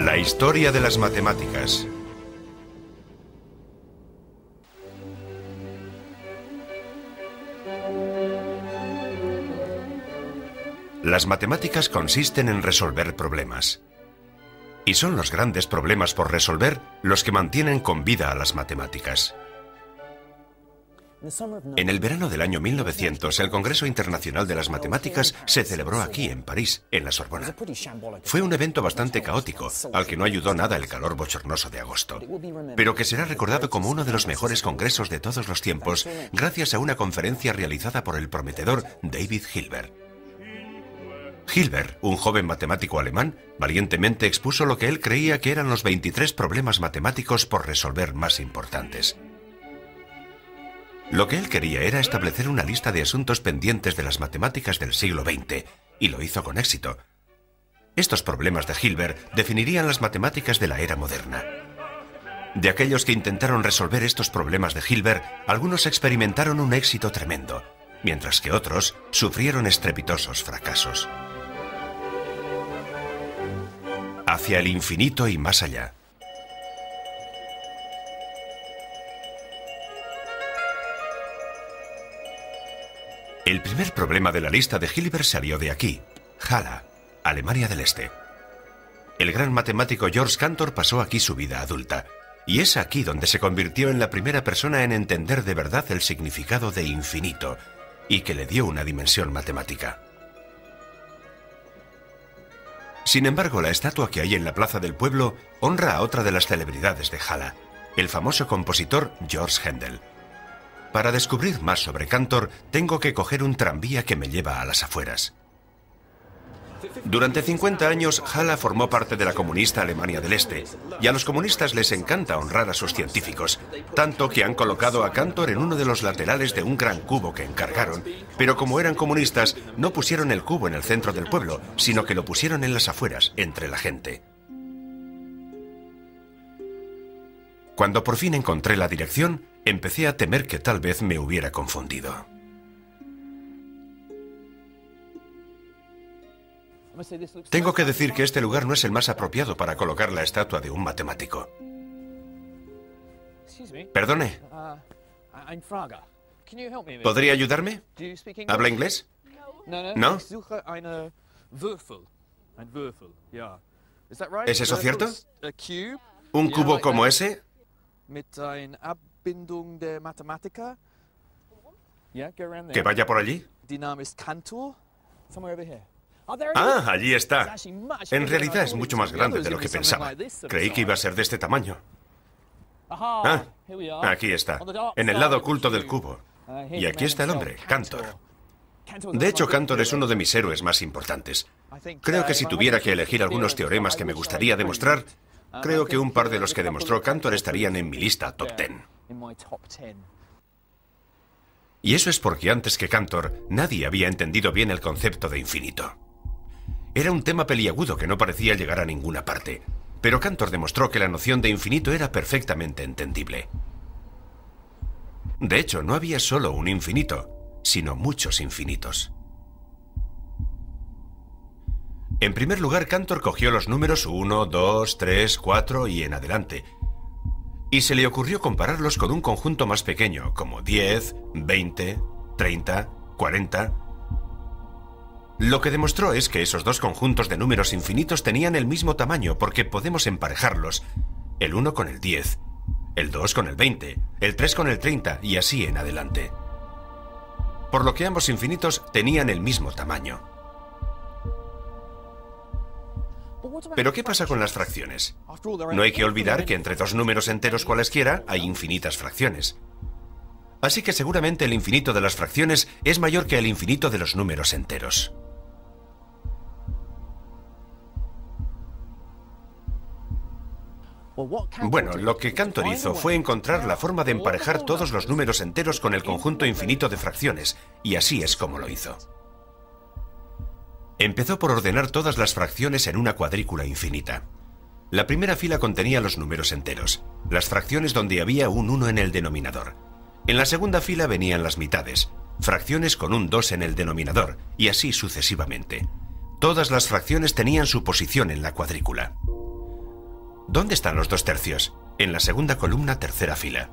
La historia de las matemáticas. Las matemáticas consisten en resolver problemas. Y son los grandes problemas por resolver los que mantienen con vida a las matemáticas. En el verano del año 1900, el Congreso Internacional de las Matemáticas se celebró aquí, en París, en la Sorbona. Fue un evento bastante caótico, al que no ayudó nada el calor bochornoso de agosto, pero que será recordado como uno de los mejores congresos de todos los tiempos, gracias a una conferencia realizada por el prometedor David Hilbert. Hilbert, un joven matemático alemán, valientemente expuso lo que él creía que eran los 23 problemas matemáticos por resolver más importantes. Lo que él quería era establecer una lista de asuntos pendientes de las matemáticas del siglo XX, y lo hizo con éxito. Estos problemas de Hilbert definirían las matemáticas de la era moderna. De aquellos que intentaron resolver estos problemas de Hilbert, algunos experimentaron un éxito tremendo, mientras que otros sufrieron estrepitosos fracasos. Hacia el infinito y más allá. El primer problema de la lista de Hilbert salió de aquí, Halle, Alemania del Este. El gran matemático George Cantor pasó aquí su vida adulta, y es aquí donde se convirtió en la primera persona en entender de verdad el significado de infinito, y que le dio una dimensión matemática. Sin embargo, la estatua que hay en la plaza del pueblo honra a otra de las celebridades de Halle, el famoso compositor George Händel. Para descubrir más sobre Cantor, tengo que coger un tranvía que me lleva a las afueras. Durante 50 años, Halle formó parte de la comunista Alemania del Este, y a los comunistas les encanta honrar a sus científicos, tanto que han colocado a Cantor en uno de los laterales de un gran cubo que encargaron, pero como eran comunistas, no pusieron el cubo en el centro del pueblo, sino que lo pusieron en las afueras, entre la gente. Cuando por fin encontré la dirección, empecé a temer que tal vez me hubiera confundido. Tengo que decir que este lugar no es el más apropiado para colocar la estatua de un matemático. Perdone. ¿Podría ayudarme? ¿Habla inglés? ¿No? ¿Es eso cierto? ¿Un cubo como ese? ¿Que vaya por allí? Ah, allí está. En realidad es mucho más grande de lo que pensaba. Creí que iba a ser de este tamaño. Ah, aquí está, en el lado oculto del cubo. Y aquí está el hombre, Cantor. De hecho, Cantor es uno de mis héroes más importantes. Creo que si tuviera que elegir algunos teoremas que me gustaría demostrar, creo que un par de los que demostró Cantor estarían en mi lista top 10. Y eso es porque antes que Cantor, nadie había entendido bien el concepto de infinito. Era un tema peliagudo que no parecía llegar a ninguna parte, pero Cantor demostró que la noción de infinito era perfectamente entendible. De hecho, no había solo un infinito, sino muchos infinitos. En primer lugar, Cantor cogió los números 1, 2, 3, 4 y en adelante, y se le ocurrió compararlos con un conjunto más pequeño, como 10, 20, 30, 40... Lo que demostró es que esos dos conjuntos de números infinitos tenían el mismo tamaño porque podemos emparejarlos, el 1 con el 10, el 2 con el 20, el 3 con el 30 y así en adelante. Por lo que ambos infinitos tenían el mismo tamaño. Pero ¿qué pasa con las fracciones? No hay que olvidar que entre dos números enteros cualesquiera hay infinitas fracciones. Así que seguramente el infinito de las fracciones es mayor que el infinito de los números enteros. Bueno, lo que Cantor hizo fue encontrar la forma de emparejar todos los números enteros con el conjunto infinito de fracciones, y así es como lo hizo. Empezó por ordenar todas las fracciones en una cuadrícula infinita. La primera fila contenía los números enteros, las fracciones donde había un 1 en el denominador. En la segunda fila venían las mitades, fracciones con un 2 en el denominador, y así sucesivamente. Todas las fracciones tenían su posición en la cuadrícula. ¿Dónde están los 2/3? En la segunda columna, tercera fila.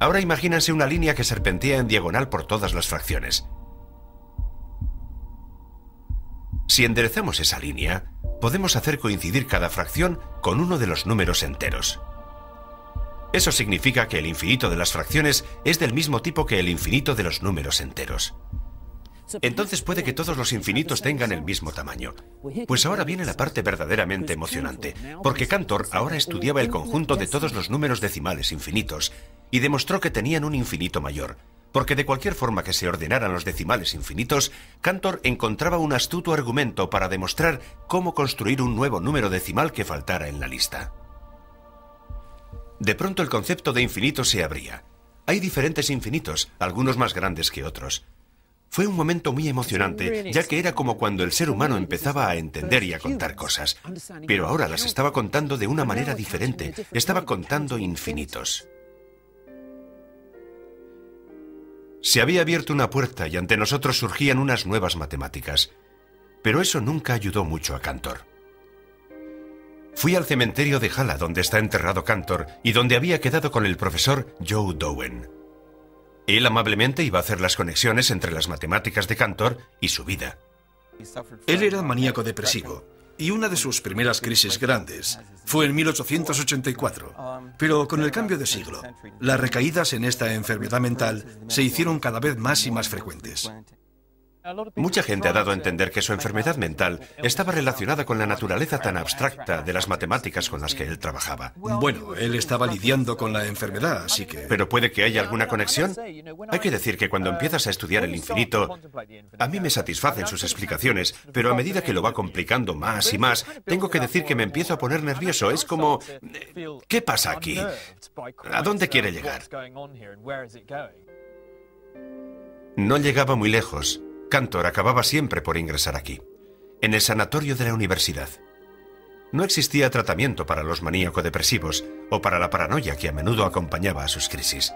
Ahora imagínense una línea que serpentea en diagonal por todas las fracciones. Si enderezamos esa línea, podemos hacer coincidir cada fracción con uno de los números enteros. Eso significa que el infinito de las fracciones es del mismo tipo que el infinito de los números enteros. Entonces puede que todos los infinitos tengan el mismo tamaño. Pues ahora viene la parte verdaderamente emocionante, porque Cantor ahora estudiaba el conjunto de todos los números decimales infinitos y demostró que tenían un infinito mayor, porque de cualquier forma que se ordenaran los decimales infinitos, Cantor encontraba un astuto argumento para demostrar cómo construir un nuevo número decimal que faltara en la lista. De pronto el concepto de infinito se abría. Hay diferentes infinitos, algunos más grandes que otros. Fue un momento muy emocionante, ya que era como cuando el ser humano empezaba a entender y a contar cosas. Pero ahora las estaba contando de una manera diferente. Estaba contando infinitos. Se había abierto una puerta y ante nosotros surgían unas nuevas matemáticas. Pero eso nunca ayudó mucho a Cantor. Fui al cementerio de Hala, donde está enterrado Cantor, y donde había quedado con el profesor Joe Dowen. Él amablemente iba a hacer las conexiones entre las matemáticas de Cantor y su vida. Él era maníaco depresivo, y una de sus primeras crisis grandes fue en 1884. Pero con el cambio de siglo, las recaídas en esta enfermedad mental se hicieron cada vez más y más frecuentes. Mucha gente ha dado a entender que su enfermedad mental estaba relacionada con la naturaleza tan abstracta de las matemáticas con las que él trabajaba. Bueno, él estaba lidiando con la enfermedad, así que... ¿Pero puede que haya alguna conexión? Hay que decir que cuando empiezas a estudiar el infinito, a mí me satisfacen sus explicaciones, pero a medida que lo va complicando más y más, tengo que decir que me empiezo a poner nervioso. Es como... ¿qué pasa aquí? ¿A dónde quiere llegar? No llegaba muy lejos. Cantor acababa siempre por ingresar aquí, en el sanatorio de la universidad. No existía tratamiento para los maníaco-depresivos o para la paranoia que a menudo acompañaba a sus crisis.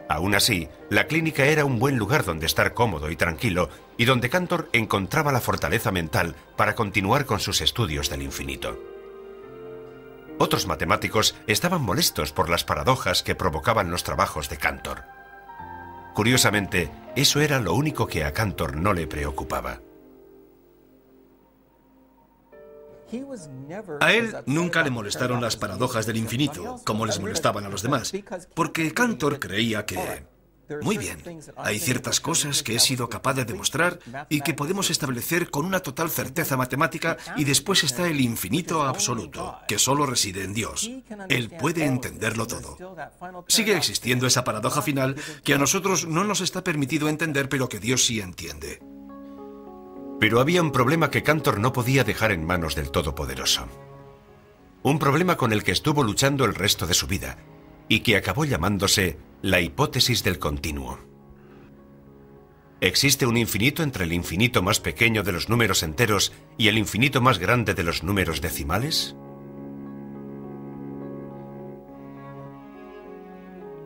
Aún así, la clínica era un buen lugar donde estar cómodo y tranquilo y donde Cantor encontraba la fortaleza mental para continuar con sus estudios del infinito. Otros matemáticos estaban molestos por las paradojas que provocaban los trabajos de Cantor. Curiosamente, eso era lo único que a Cantor no le preocupaba. A él nunca le molestaron las paradojas del infinito, como les molestaban a los demás, porque Cantor creía que... Muy bien, hay ciertas cosas que he sido capaz de demostrar y que podemos establecer con una total certeza matemática, y después está el infinito absoluto, que solo reside en Dios. Él puede entenderlo todo. Sigue existiendo esa paradoja final que a nosotros no nos está permitido entender, pero que Dios sí entiende. Pero había un problema que Cantor no podía dejar en manos del Todopoderoso. Un problema con el que estuvo luchando el resto de su vida y que acabó llamándose la hipótesis del continuo. ¿Existe un infinito entre el infinito más pequeño de los números enteros y el infinito más grande de los números decimales?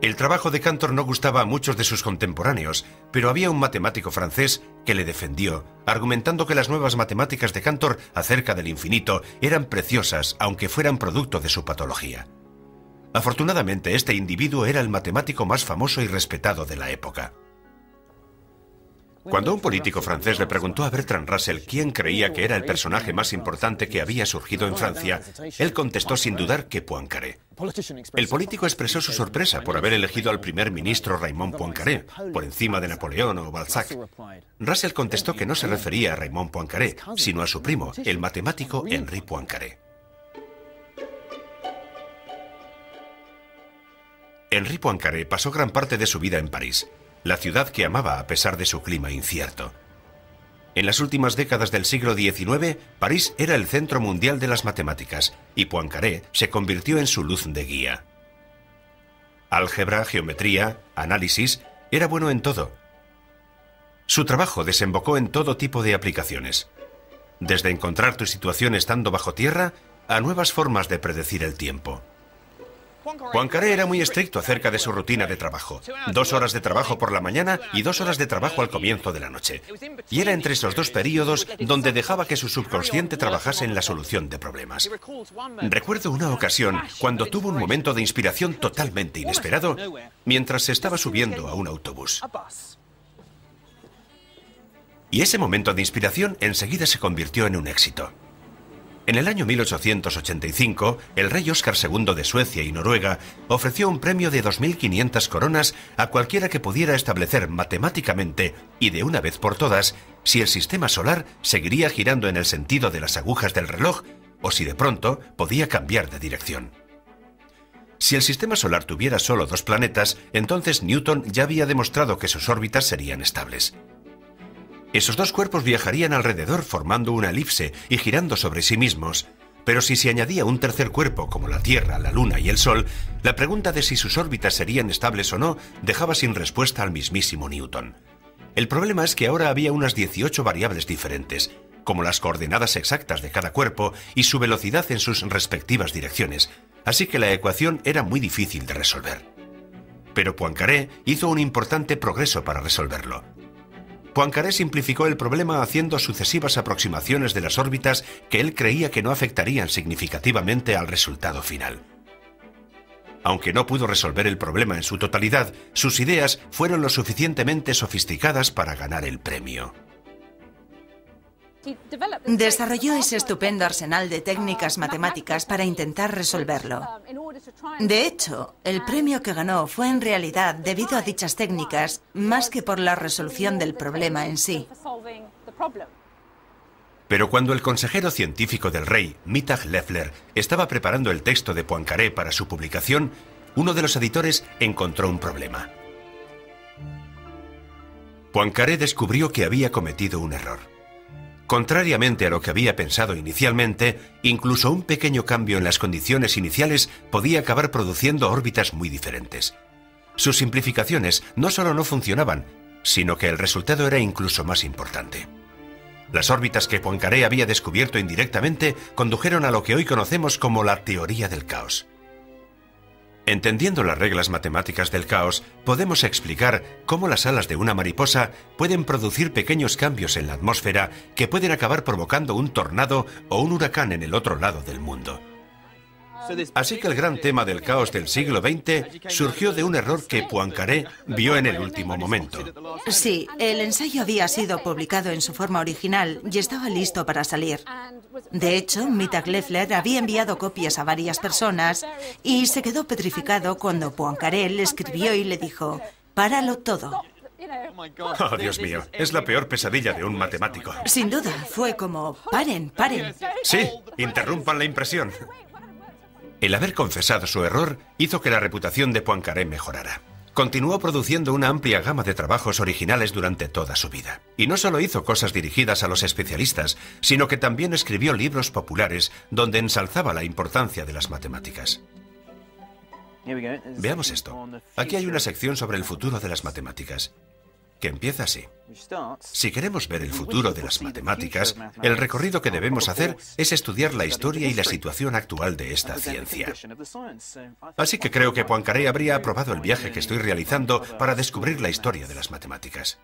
El trabajo de Cantor no gustaba a muchos de sus contemporáneos, pero había un matemático francés que le defendió, argumentando que las nuevas matemáticas de Cantor acerca del infinito eran preciosas, aunque fueran producto de su patología. Afortunadamente, este individuo era el matemático más famoso y respetado de la época. Cuando un político francés le preguntó a Bertrand Russell quién creía que era el personaje más importante que había surgido en Francia, él contestó sin dudar que Poincaré. El político expresó su sorpresa por haber elegido al primer ministro Raymond Poincaré, por encima de Napoleón o Balzac. Russell contestó que no se refería a Raymond Poincaré, sino a su primo, el matemático Henri Poincaré. Henri Poincaré pasó gran parte de su vida en París, la ciudad que amaba a pesar de su clima incierto. En las últimas décadas del siglo XIX, París era el centro mundial de las matemáticas y Poincaré se convirtió en su luz de guía. Álgebra, geometría, análisis, era bueno en todo. Su trabajo desembocó en todo tipo de aplicaciones, desde encontrar tu situación estando bajo tierra a nuevas formas de predecir el tiempo. Poincaré era muy estricto acerca de su rutina de trabajo. 2 horas de trabajo por la mañana y 2 horas de trabajo al comienzo de la noche. Y era entre esos 2 periodos donde dejaba que su subconsciente trabajase en la solución de problemas. Recuerdo una ocasión cuando tuvo un momento de inspiración totalmente inesperado mientras se estaba subiendo a un autobús. Y ese momento de inspiración enseguida se convirtió en un éxito. En el año 1885, el rey Óscar II de Suecia y Noruega ofreció un premio de 2.500 coronas a cualquiera que pudiera establecer matemáticamente y de una vez por todas si el sistema solar seguiría girando en el sentido de las agujas del reloj o si de pronto podía cambiar de dirección. Si el sistema solar tuviera solo 2 planetas, entonces Newton ya había demostrado que sus órbitas serían estables. Esos 2 cuerpos viajarían alrededor formando una elipse y girando sobre sí mismos, pero si se añadía un tercer cuerpo como la Tierra, la Luna y el Sol, la pregunta de si sus órbitas serían estables o no dejaba sin respuesta al mismísimo Newton. El problema es que ahora había unas 18 variables diferentes, como las coordenadas exactas de cada cuerpo y su velocidad en sus respectivas direcciones, así que la ecuación era muy difícil de resolver. Pero Poincaré hizo un importante progreso para resolverlo. Poincaré simplificó el problema haciendo sucesivas aproximaciones de las órbitas que él creía que no afectarían significativamente al resultado final. Aunque no pudo resolver el problema en su totalidad, sus ideas fueron lo suficientemente sofisticadas para ganar el premio. Desarrolló ese estupendo arsenal de técnicas matemáticas para intentar resolverlo. De hecho, el premio que ganó fue en realidad debido a dichas técnicas, más que por la resolución del problema en sí. Pero cuando el consejero científico del rey, Mittag Leffler, estaba preparando el texto de Poincaré para su publicación, uno de los editores encontró un problema. Poincaré descubrió que había cometido un error. Contrariamente a lo que había pensado inicialmente, incluso un pequeño cambio en las condiciones iniciales podía acabar produciendo órbitas muy diferentes. Sus simplificaciones no solo no funcionaban, sino que el resultado era incluso más importante. Las órbitas que Poincaré había descubierto indirectamente condujeron a lo que hoy conocemos como la teoría del caos. Entendiendo las reglas matemáticas del caos, podemos explicar cómo las alas de una mariposa pueden producir pequeños cambios en la atmósfera que pueden acabar provocando un tornado o un huracán en el otro lado del mundo. Así que el gran tema del caos del siglo XX surgió de un error que Poincaré vio en el último momento. Sí, el ensayo había sido publicado en su forma original y estaba listo para salir. De hecho, Mittag Leffler había enviado copias a varias personas y se quedó petrificado cuando Poincaré le escribió y le dijo: «Páralo todo». Oh, Dios mío, es la peor pesadilla de un matemático. Sin duda, fue como: «Paren, paren». Sí, interrumpan la impresión. El haber confesado su error hizo que la reputación de Poincaré mejorara. Continuó produciendo una amplia gama de trabajos originales durante toda su vida. Y no solo hizo cosas dirigidas a los especialistas, sino que también escribió libros populares donde ensalzaba la importancia de las matemáticas. Veamos esto. Aquí hay una sección sobre el futuro de las matemáticas, que empieza así. Si queremos ver el futuro de las matemáticas, el recorrido que debemos hacer es estudiar la historia y la situación actual de esta ciencia. Así que creo que Poincaré habría aprobado el viaje que estoy realizando para descubrir la historia de las matemáticas.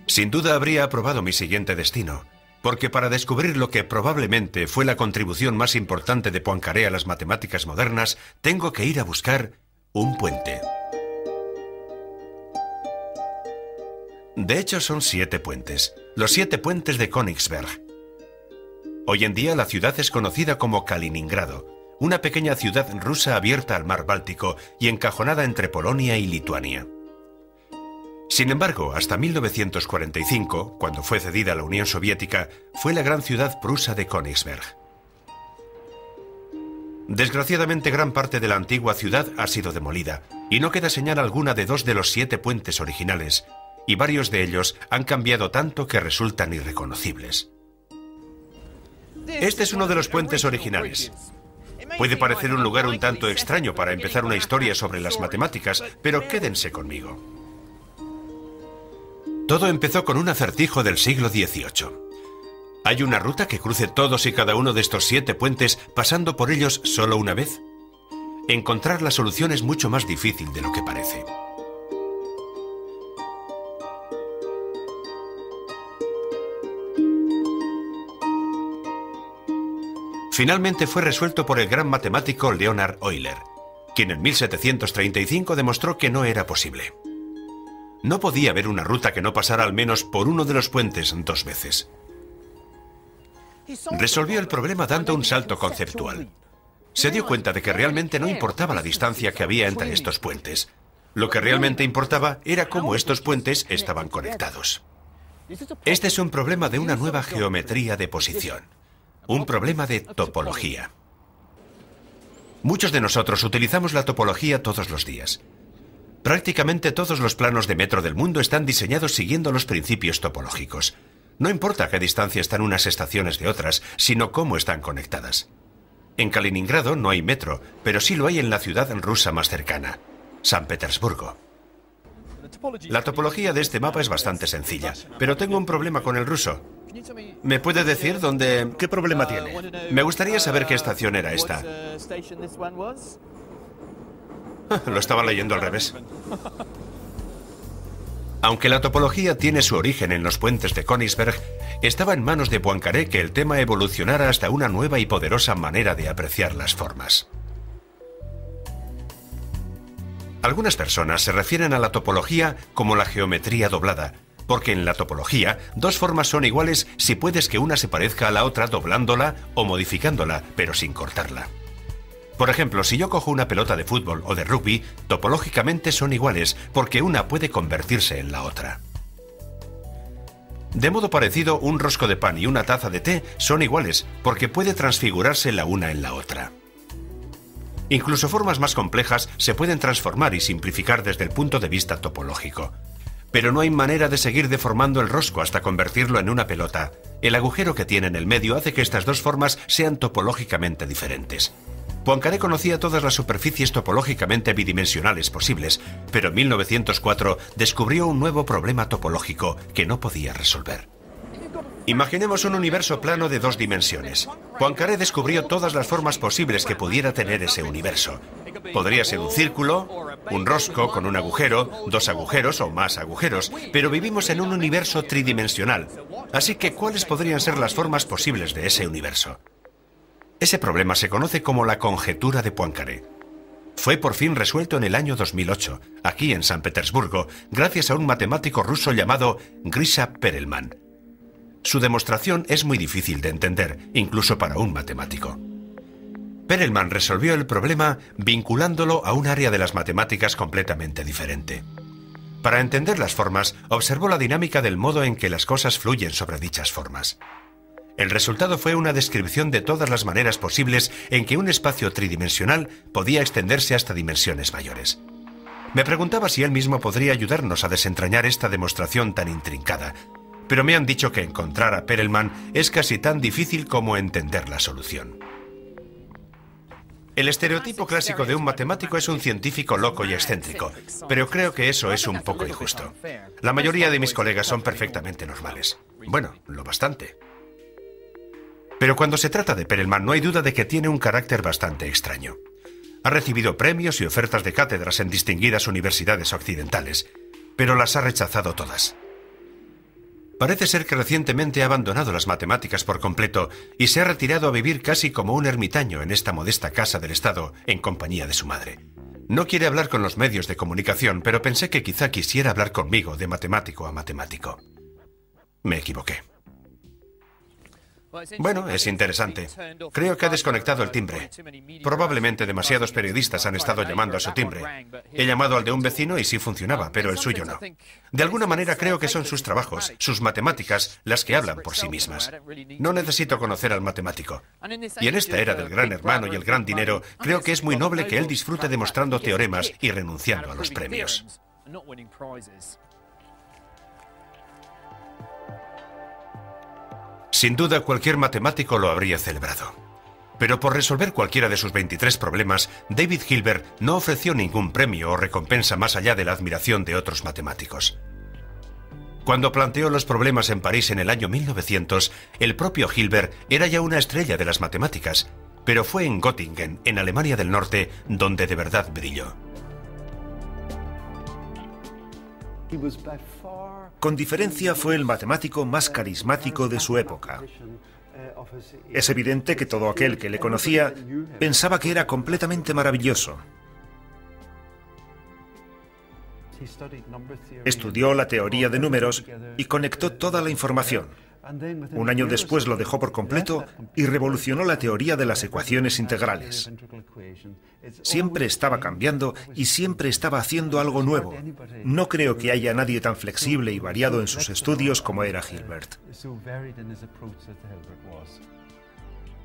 Sin duda habría aprobado mi siguiente destino, porque para descubrir lo que probablemente fue la contribución más importante de Poincaré a las matemáticas modernas, tengo que ir a buscar un puente. De hecho, son 7 puentes, los 7 puentes de Königsberg. Hoy en día la ciudad es conocida como Kaliningrado, una pequeña ciudad rusa abierta al mar Báltico y encajonada entre Polonia y Lituania. Sin embargo, hasta 1945, cuando fue cedida a la Unión Soviética, fue la gran ciudad prusa de Königsberg. Desgraciadamente, gran parte de la antigua ciudad ha sido demolida, y no queda señal alguna de 2 de los 7 puentes originales, y varios de ellos han cambiado tanto que resultan irreconocibles. Este es uno de los puentes originales. Puede parecer un lugar un tanto extraño para empezar una historia sobre las matemáticas, pero quédense conmigo. Todo empezó con un acertijo del siglo XVIII. ¿Hay una ruta que cruce todos y cada uno de estos 7 puentes pasando por ellos solo una vez? encontrar la solución es mucho más difícil de lo que parece. Finalmente fue resuelto por el gran matemático Leonhard Euler, quien en 1735 demostró que no era posible. No podía haber una ruta que no pasara al menos por uno de los puentes 2 veces. Resolvió el problema dando un salto conceptual. Se dio cuenta de que realmente no importaba la distancia que había entre estos puentes. Lo que realmente importaba era cómo estos puentes estaban conectados. Este es un problema de una nueva geometría de posición. Un problema de topología. Muchos de nosotros utilizamos la topología todos los días. Prácticamente todos los planos de metro del mundo están diseñados siguiendo los principios topológicos. No importa a qué distancia están unas estaciones de otras, sino cómo están conectadas. En Kaliningrado no hay metro, pero sí lo hay en la ciudad rusa más cercana, San Petersburgo. La topología de este mapa es bastante sencilla, pero tengo un problema con el ruso. ¿Me puede decir dónde...? ¿Qué problema tiene? Me gustaría saber qué estación era esta. Lo estaba leyendo al revés. Aunque la topología tiene su origen en los puentes de Königsberg, estaba en manos de Poincaré que el tema evolucionara hasta una nueva y poderosa manera de apreciar las formas. Algunas personas se refieren a la topología como la geometría doblada, porque en la topología, 2 formas son iguales si puedes que una se parezca a la otra doblándola o modificándola, pero sin cortarla. Por ejemplo, si yo cojo una pelota de fútbol o de rugby, topológicamente son iguales, porque una puede convertirse en la otra. De modo parecido, un rosco de pan y una taza de té son iguales, porque puede transfigurarse la una en la otra. Incluso formas más complejas se pueden transformar y simplificar desde el punto de vista topológico. Pero no hay manera de seguir deformando el rosco hasta convertirlo en una pelota. El agujero que tiene en el medio hace que estas 2 formas sean topológicamente diferentes. Poincaré conocía todas las superficies topológicamente bidimensionales posibles, pero en 1904 descubrió un nuevo problema topológico que no podía resolver. Imaginemos un universo plano de 2 dimensiones. Poincaré descubrió todas las formas posibles que pudiera tener ese universo. Podría ser un círculo, un rosco con un agujero, 2 agujeros o más agujeros, pero vivimos en un universo tridimensional. Así que, ¿cuáles podrían ser las formas posibles de ese universo? Ese problema se conoce como la conjetura de Poincaré. Fue por fin resuelto en el año 2008, aquí en San Petersburgo, gracias a un matemático ruso llamado Grisha Perelman. Su demostración es muy difícil de entender, incluso para un matemático. Perelman resolvió el problema vinculándolo a un área de las matemáticas completamente diferente. Para entender las formas, observó la dinámica del modo en que las cosas fluyen sobre dichas formas. El resultado fue una descripción de todas las maneras posibles en que un espacio tridimensional podía extenderse hasta dimensiones mayores. Me preguntaba si él mismo podría ayudarnos a desentrañar esta demostración tan intrincada, pero me han dicho que encontrar a Perelman es casi tan difícil como entender la solución. El estereotipo clásico de un matemático es un científico loco y excéntrico, pero creo que eso es un poco injusto. La mayoría de mis colegas son perfectamente normales. Bueno, lo bastante. Pero cuando se trata de Perelman, no hay duda de que tiene un carácter bastante extraño. Ha recibido premios y ofertas de cátedras en distinguidas universidades occidentales, pero las ha rechazado todas. Parece ser que recientemente ha abandonado las matemáticas por completo y se ha retirado a vivir casi como un ermitaño en esta modesta casa del Estado en compañía de su madre. No quiere hablar con los medios de comunicación, pero pensé que quizá quisiera hablar conmigo de matemático a matemático. Me equivoqué. Bueno, es interesante. Creo que ha desconectado el timbre. Probablemente demasiados periodistas han estado llamando a su timbre. He llamado al de un vecino y sí funcionaba, pero el suyo no. De alguna manera creo que son sus trabajos, sus matemáticas, las que hablan por sí mismas. No necesito conocer al matemático. Y en esta era del gran hermano y el gran dinero, creo que es muy noble que él disfrute demostrando teoremas y renunciando a los premios. Sin duda, cualquier matemático lo habría celebrado. Pero por resolver cualquiera de sus 23 problemas, David Hilbert no ofreció ningún premio o recompensa más allá de la admiración de otros matemáticos. Cuando planteó los problemas en París en el año 1900, el propio Hilbert era ya una estrella de las matemáticas, pero fue en Göttingen, en Alemania del Norte, donde de verdad brilló. Con diferencia fue el matemático más carismático de su época. Es evidente que todo aquel que le conocía pensaba que era completamente maravilloso. Estudió la teoría de números y conectó toda la información. Un año después lo dejó por completo y revolucionó la teoría de las ecuaciones integrales. Siempre estaba cambiando y siempre estaba haciendo algo nuevo. No creo que haya nadie tan flexible y variado en sus estudios como era Hilbert.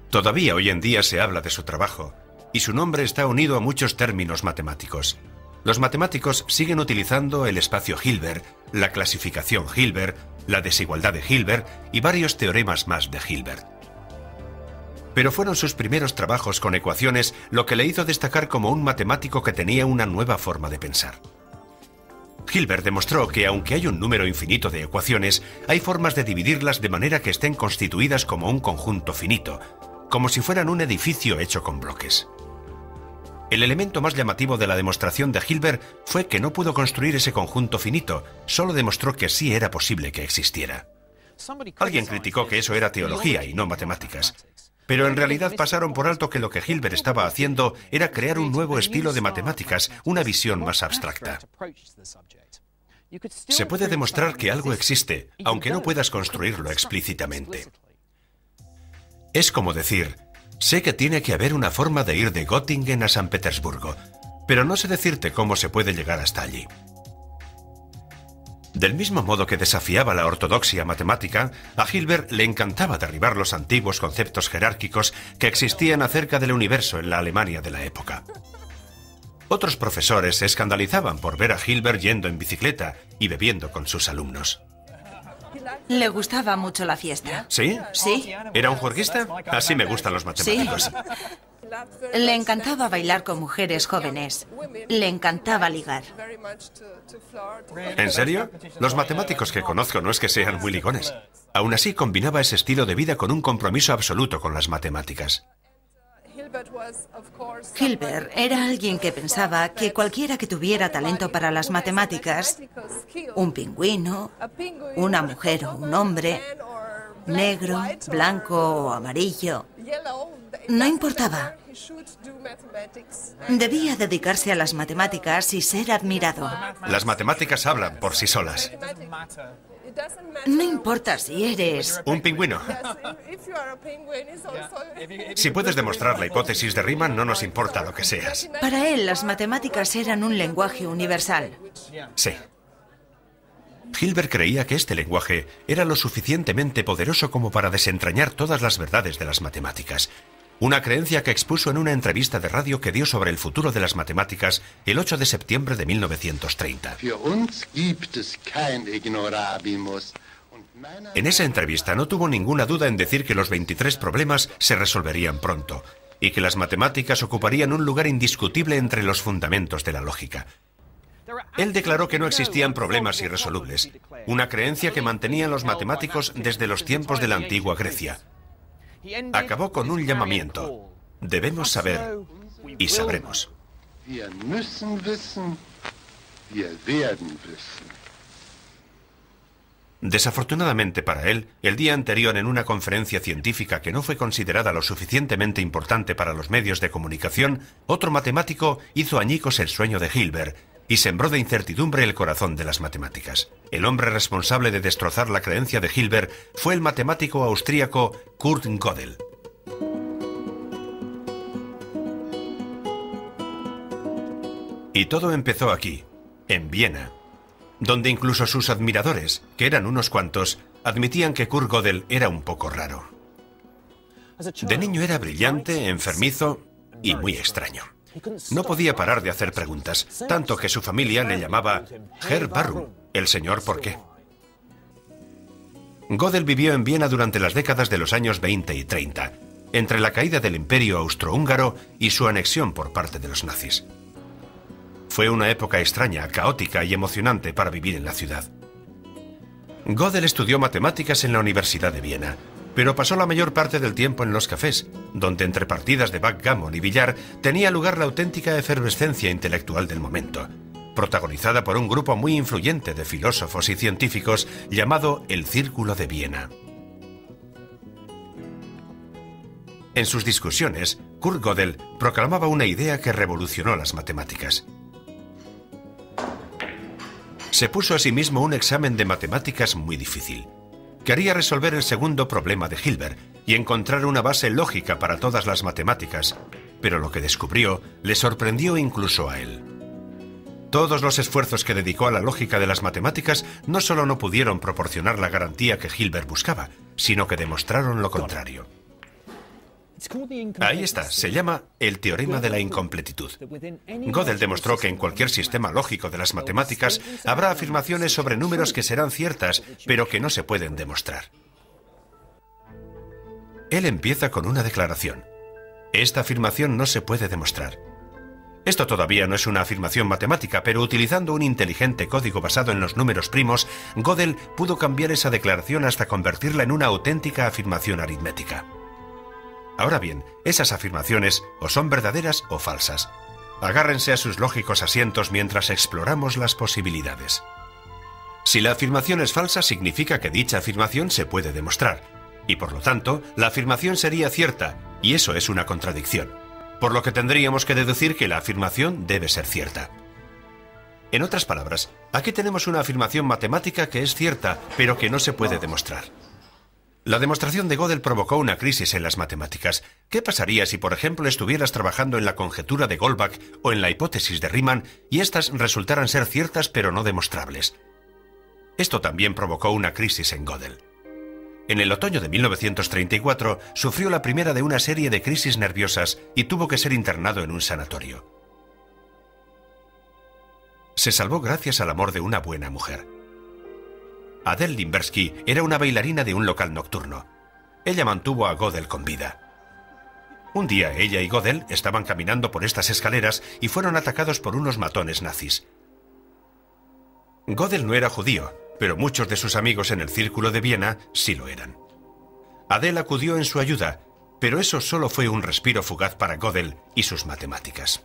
Todavía hoy en día se habla de su trabajo, y su nombre está unido a muchos términos matemáticos. Los matemáticos siguen utilizando el espacio Hilbert, la clasificación Hilbert, la desigualdad de Hilbert y varios teoremas más de Hilbert. Pero fueron sus primeros trabajos con ecuaciones lo que le hizo destacar como un matemático que tenía una nueva forma de pensar. Hilbert demostró que aunque hay un número infinito de ecuaciones, hay formas de dividirlas de manera que estén constituidas como un conjunto finito, como si fueran un edificio hecho con bloques. El elemento más llamativo de la demostración de Hilbert fue que no pudo construir ese conjunto finito, solo demostró que sí era posible que existiera. Alguien criticó que eso era teología y no matemáticas, pero en realidad pasaron por alto que lo que Hilbert estaba haciendo era crear un nuevo estilo de matemáticas, una visión más abstracta. Se puede demostrar que algo existe, aunque no puedas construirlo explícitamente. Es como decir: sé que tiene que haber una forma de ir de Göttingen a San Petersburgo, pero no sé decirte cómo se puede llegar hasta allí. Del mismo modo que desafiaba la ortodoxia matemática, a Hilbert le encantaba derribar los antiguos conceptos jerárquicos que existían acerca del universo en la Alemania de la época. Otros profesores se escandalizaban por ver a Hilbert yendo en bicicleta y bebiendo con sus alumnos. Le gustaba mucho la fiesta. ¿Sí? Sí. ¿Era un juerguista? Así me gustan los matemáticos. Sí. Le encantaba bailar con mujeres jóvenes. Le encantaba ligar. ¿En serio? Los matemáticos que conozco no es que sean muy ligones. Aún así, combinaba ese estilo de vida con un compromiso absoluto con las matemáticas. Hilbert era alguien que pensaba que cualquiera que tuviera talento para las matemáticas, un pingüino, una mujer o un hombre, negro, blanco o amarillo, no importaba. Debía dedicarse a las matemáticas y ser admirado. Las matemáticas hablan por sí solas. No importa si eres un pingüino. Si puedes demostrar la hipótesis de Riemann, no nos importa lo que seas. Para él, las matemáticas eran un lenguaje universal. Sí. Hilbert creía que este lenguaje era lo suficientemente poderoso como para desentrañar todas las verdades de las matemáticas. Una creencia que expuso en una entrevista de radio que dio sobre el futuro de las matemáticas el 8 de septiembre de 1930. En esa entrevista no tuvo ninguna duda en decir que los 23 problemas se resolverían pronto y que las matemáticas ocuparían un lugar indiscutible entre los fundamentos de la lógica. Él declaró que no existían problemas irresolubles, una creencia que mantenían los matemáticos desde los tiempos de la antigua Grecia. Acabó con un llamamiento: debemos saber y sabremos. Desafortunadamente para él, el día anterior en una conferencia científica que no fue considerada lo suficientemente importante para los medios de comunicación, otro matemático hizo añicos el sueño de Hilbert y sembró de incertidumbre el corazón de las matemáticas. El hombre responsable de destrozar la creencia de Hilbert fue el matemático austríaco Kurt Gödel. Y todo empezó aquí, en Viena, donde incluso sus admiradores, que eran unos cuantos, admitían que Kurt Gödel era un poco raro. De niño era brillante, enfermizo y muy extraño. No podía parar de hacer preguntas, tanto que su familia le llamaba Herr Warum, el señor ¿por qué? Gödel vivió en Viena durante las décadas de los años 20 y 30, entre la caída del Imperio austrohúngaro y su anexión por parte de los nazis. Fue una época extraña, caótica y emocionante para vivir en la ciudad. Gödel estudió matemáticas en la Universidad de Viena, pero pasó la mayor parte del tiempo en los cafés, donde entre partidas de backgammon y billar tenía lugar la auténtica efervescencia intelectual del momento, protagonizada por un grupo muy influyente de filósofos y científicos llamado el Círculo de Viena. En sus discusiones, Kurt Gödel proclamaba una idea que revolucionó las matemáticas. Se puso a sí mismo un examen de matemáticas muy difícil. Quería resolver el segundo problema de Hilbert y encontrar una base lógica para todas las matemáticas, pero lo que descubrió le sorprendió incluso a él. Todos los esfuerzos que dedicó a la lógica de las matemáticas no solo no pudieron proporcionar la garantía que Hilbert buscaba, sino que demostraron lo contrario. Ahí está, se llama el teorema de la incompletitud. Gödel demostró que en cualquier sistema lógico de las matemáticas habrá afirmaciones sobre números que serán ciertas, pero que no se pueden demostrar. Él empieza con una declaración. Esta afirmación no se puede demostrar. Esto todavía no es una afirmación matemática, pero utilizando un inteligente código basado en los números primos, Gödel pudo cambiar esa declaración hasta convertirla en una auténtica afirmación aritmética. Ahora bien, esas afirmaciones o son verdaderas o falsas. Agárrense a sus lógicos asientos mientras exploramos las posibilidades. Si la afirmación es falsa, significa que dicha afirmación se puede demostrar, y por lo tanto, la afirmación sería cierta, y eso es una contradicción, por lo que tendríamos que deducir que la afirmación debe ser cierta. En otras palabras, aquí tenemos una afirmación matemática que es cierta, pero que no se puede demostrar. La demostración de Gödel provocó una crisis en las matemáticas. ¿Qué pasaría si, por ejemplo, estuvieras trabajando en la conjetura de Goldbach o en la hipótesis de Riemann y éstas resultaran ser ciertas pero no demostrables? Esto también provocó una crisis en Gödel. En el otoño de 1934 sufrió la primera de una serie de crisis nerviosas y tuvo que ser internado en un sanatorio. Se salvó gracias al amor de una buena mujer. Adele Limbersky era una bailarina de un local nocturno. Ella mantuvo a Gödel con vida. Un día ella y Gödel estaban caminando por estas escaleras y fueron atacados por unos matones nazis. Gödel no era judío, pero muchos de sus amigos en el Círculo de Viena sí lo eran. Adele acudió en su ayuda, pero eso solo fue un respiro fugaz para Gödel y sus matemáticas.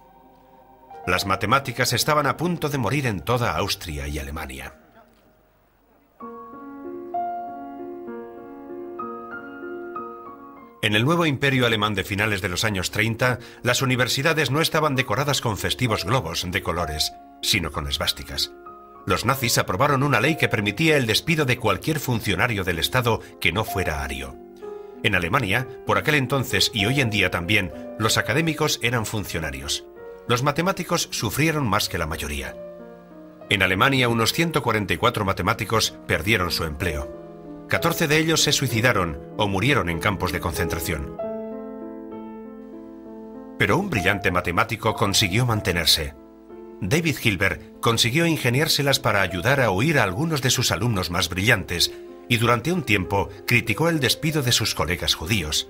Las matemáticas estaban a punto de morir en toda Austria y Alemania. En el nuevo imperio alemán de finales de los años 30, las universidades no estaban decoradas con festivos globos de colores, sino con esvásticas. Los nazis aprobaron una ley que permitía el despido de cualquier funcionario del Estado que no fuera ario. En Alemania, por aquel entonces y hoy en día también, los académicos eran funcionarios. Los matemáticos sufrieron más que la mayoría. En Alemania, unos 144 matemáticos perdieron su empleo. 14 de ellos se suicidaron o murieron en campos de concentración. Pero un brillante matemático consiguió mantenerse. David Hilbert consiguió ingeniárselas para ayudar a huir a algunos de sus alumnos más brillantes y durante un tiempo criticó el despido de sus colegas judíos.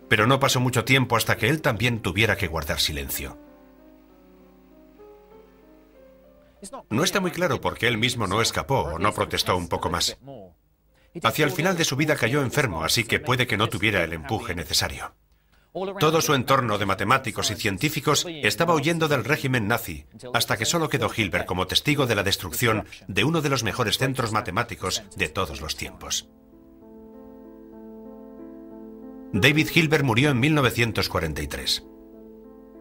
Pero no pasó mucho tiempo hasta que él también tuviera que guardar silencio. No está muy claro por qué él mismo no escapó o no protestó un poco más. Hacia el final de su vida cayó enfermo, así que puede que no tuviera el empuje necesario. Todo su entorno de matemáticos y científicos estaba huyendo del régimen nazi, hasta que solo quedó Hilbert como testigo de la destrucción de uno de los mejores centros matemáticos de todos los tiempos. David Hilbert murió en 1943.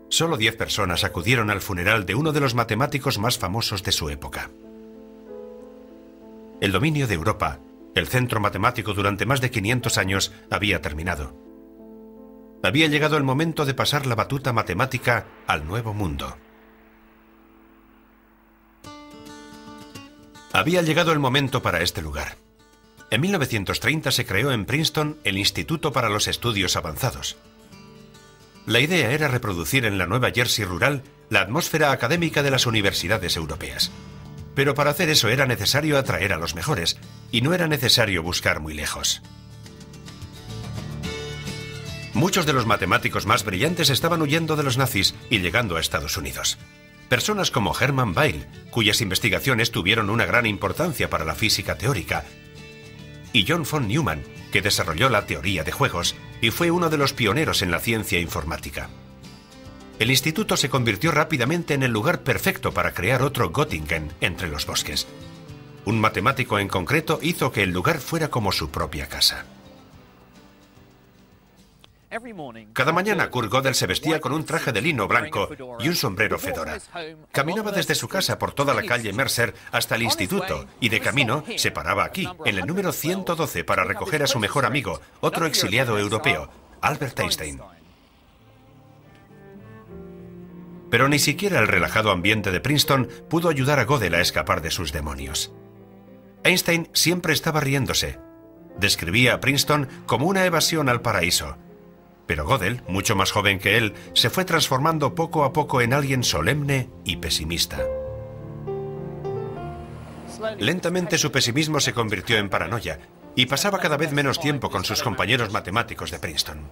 Solo 10 personas acudieron al funeral de uno de los matemáticos más famosos de su época. El dominio de Europa, el centro matemático durante más de 500 años, había terminado. Había llegado el momento de pasar la batuta matemática al nuevo mundo. Había llegado el momento para este lugar. En 1930 se creó en Princeton el Instituto para los Estudios Avanzados. La idea era reproducir en la Nueva Jersey rural la atmósfera académica de las universidades europeas. Pero para hacer eso era necesario atraer a los mejores, y no era necesario buscar muy lejos. Muchos de los matemáticos más brillantes estaban huyendo de los nazis y llegando a Estados Unidos. Personas como Hermann Weyl, cuyas investigaciones tuvieron una gran importancia para la física teórica, y John von Neumann, que desarrolló la teoría de juegos y fue uno de los pioneros en la ciencia informática. El instituto se convirtió rápidamente en el lugar perfecto para crear otro Göttingen entre los bosques. Un matemático en concreto hizo que el lugar fuera como su propia casa. Cada mañana Kurt Gödel se vestía con un traje de lino blanco y un sombrero fedora. Caminaba desde su casa por toda la calle Mercer hasta el instituto y de camino se paraba aquí, en el número 112, para recoger a su mejor amigo, otro exiliado europeo, Albert Einstein. Pero ni siquiera el relajado ambiente de Princeton pudo ayudar a Gödel a escapar de sus demonios. Einstein siempre estaba riéndose. Describía a Princeton como una evasión al paraíso. Pero Gödel, mucho más joven que él, se fue transformando poco a poco en alguien solemne y pesimista. Lentamente su pesimismo se convirtió en paranoia y pasaba cada vez menos tiempo con sus compañeros matemáticos de Princeton.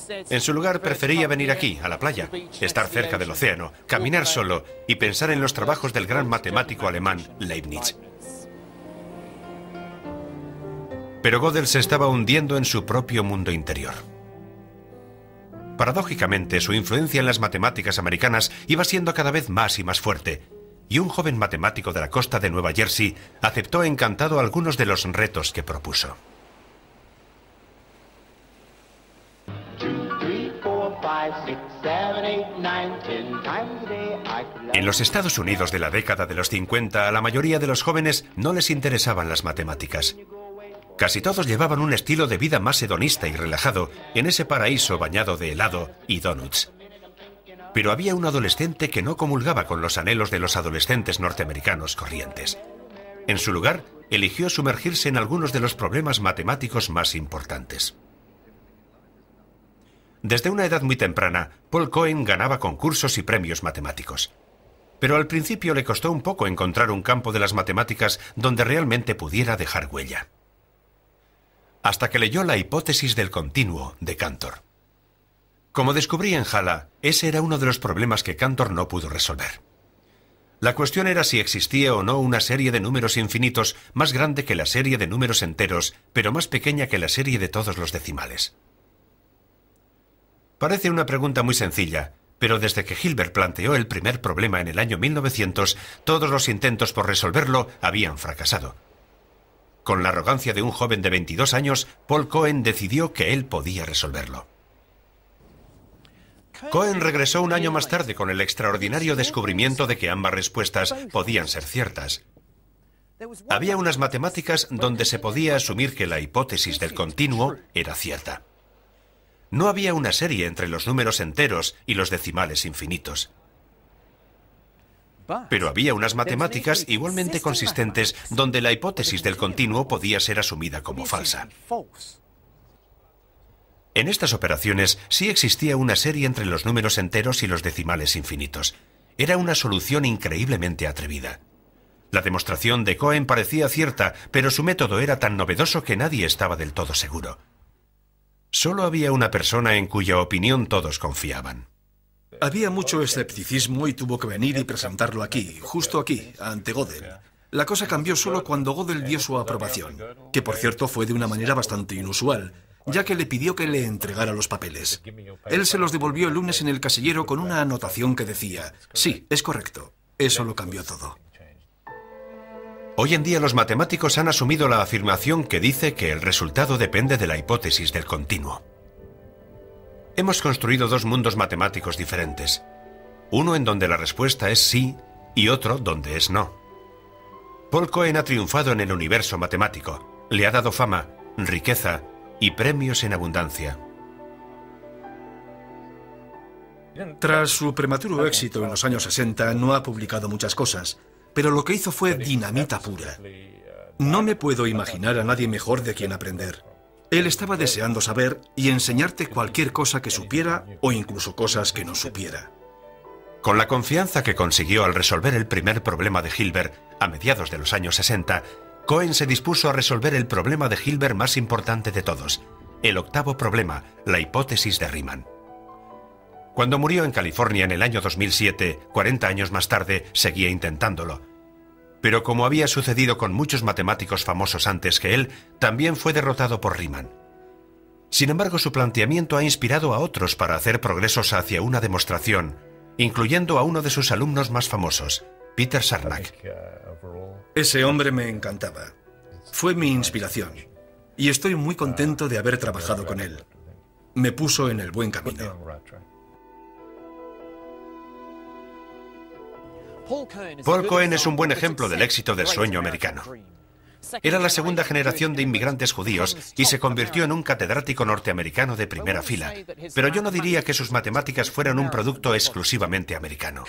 En su lugar prefería venir aquí, a la playa, estar cerca del océano, caminar solo y pensar en los trabajos del gran matemático alemán Leibniz. Pero Gödel se estaba hundiendo en su propio mundo interior. Paradójicamente, su influencia en las matemáticas americanas iba siendo cada vez más y más fuerte, y un joven matemático de la costa de Nueva Jersey aceptó encantado algunos de los retos que propuso. En los Estados Unidos de la década de los 50, a la mayoría de los jóvenes no les interesaban las matemáticas. Casi todos llevaban un estilo de vida más hedonista y relajado en ese paraíso bañado de helado y donuts. Pero había un adolescente que no comulgaba con los anhelos de los adolescentes norteamericanos corrientes. En su lugar, eligió sumergirse en algunos de los problemas matemáticos más importantes. Desde una edad muy temprana, Paul Cohen ganaba concursos y premios matemáticos. Pero al principio le costó un poco encontrar un campo de las matemáticas donde realmente pudiera dejar huella. Hasta que leyó la hipótesis del continuo de Cantor. Como descubrí en Jala, ese era uno de los problemas que Cantor no pudo resolver. La cuestión era si existía o no una serie de números infinitos más grande que la serie de números enteros, pero más pequeña que la serie de todos los decimales. Parece una pregunta muy sencilla, pero desde que Hilbert planteó el primer problema en el año 1900, todos los intentos por resolverlo habían fracasado. Con la arrogancia de un joven de 22 años, Paul Cohen decidió que él podía resolverlo. Cohen regresó un año más tarde con el extraordinario descubrimiento de que ambas respuestas podían ser ciertas. Había unas matemáticas donde se podía asumir que la hipótesis del continuo era cierta. No había una serie entre los números enteros y los decimales infinitos. Pero había unas matemáticas igualmente consistentes donde la hipótesis del continuo podía ser asumida como falsa. En estas operaciones sí existía una serie entre los números enteros y los decimales infinitos. Era una solución increíblemente atrevida. La demostración de Cohen parecía cierta, pero su método era tan novedoso que nadie estaba del todo seguro. Solo había una persona en cuya opinión todos confiaban. Había mucho escepticismo y tuvo que venir y presentarlo aquí, justo aquí, ante Gödel. La cosa cambió solo cuando Gödel dio su aprobación, que por cierto fue de una manera bastante inusual, ya que le pidió que le entregara los papeles. Él se los devolvió el lunes en el casillero con una anotación que decía: sí, es correcto. Eso lo cambió todo. Hoy en día los matemáticos han asumido la afirmación que dice que el resultado depende de la hipótesis del continuo. Hemos construido dos mundos matemáticos diferentes. Uno en donde la respuesta es sí y otro donde es no. Paul Cohen ha triunfado en el universo matemático. Le ha dado fama, riqueza y premios en abundancia. Tras su prematuro éxito en los años 60, no ha publicado muchas cosas, pero lo que hizo fue dinamita pura. No me puedo imaginar a nadie mejor de quien aprender. Él estaba deseando saber y enseñarte cualquier cosa que supiera o incluso cosas que no supiera. Con la confianza que consiguió al resolver el primer problema de Hilbert a mediados de los años 60, Cohen se dispuso a resolver el problema de Hilbert más importante de todos, el octavo problema, la hipótesis de Riemann. Cuando murió en California en el año 2007, 40 años más tarde, seguía intentándolo. Pero como había sucedido con muchos matemáticos famosos antes que él, también fue derrotado por Riemann. Sin embargo, su planteamiento ha inspirado a otros para hacer progresos hacia una demostración, incluyendo a uno de sus alumnos más famosos, Peter Sarnak. Ese hombre me encantaba. Fue mi inspiración. Y estoy muy contento de haber trabajado con él. Me puso en el buen camino. Paul Cohen es un buen ejemplo del éxito del sueño americano. Era la segunda generación de inmigrantes judíos y se convirtió en un catedrático norteamericano de primera fila. Pero yo no diría que sus matemáticas fueran un producto exclusivamente americano.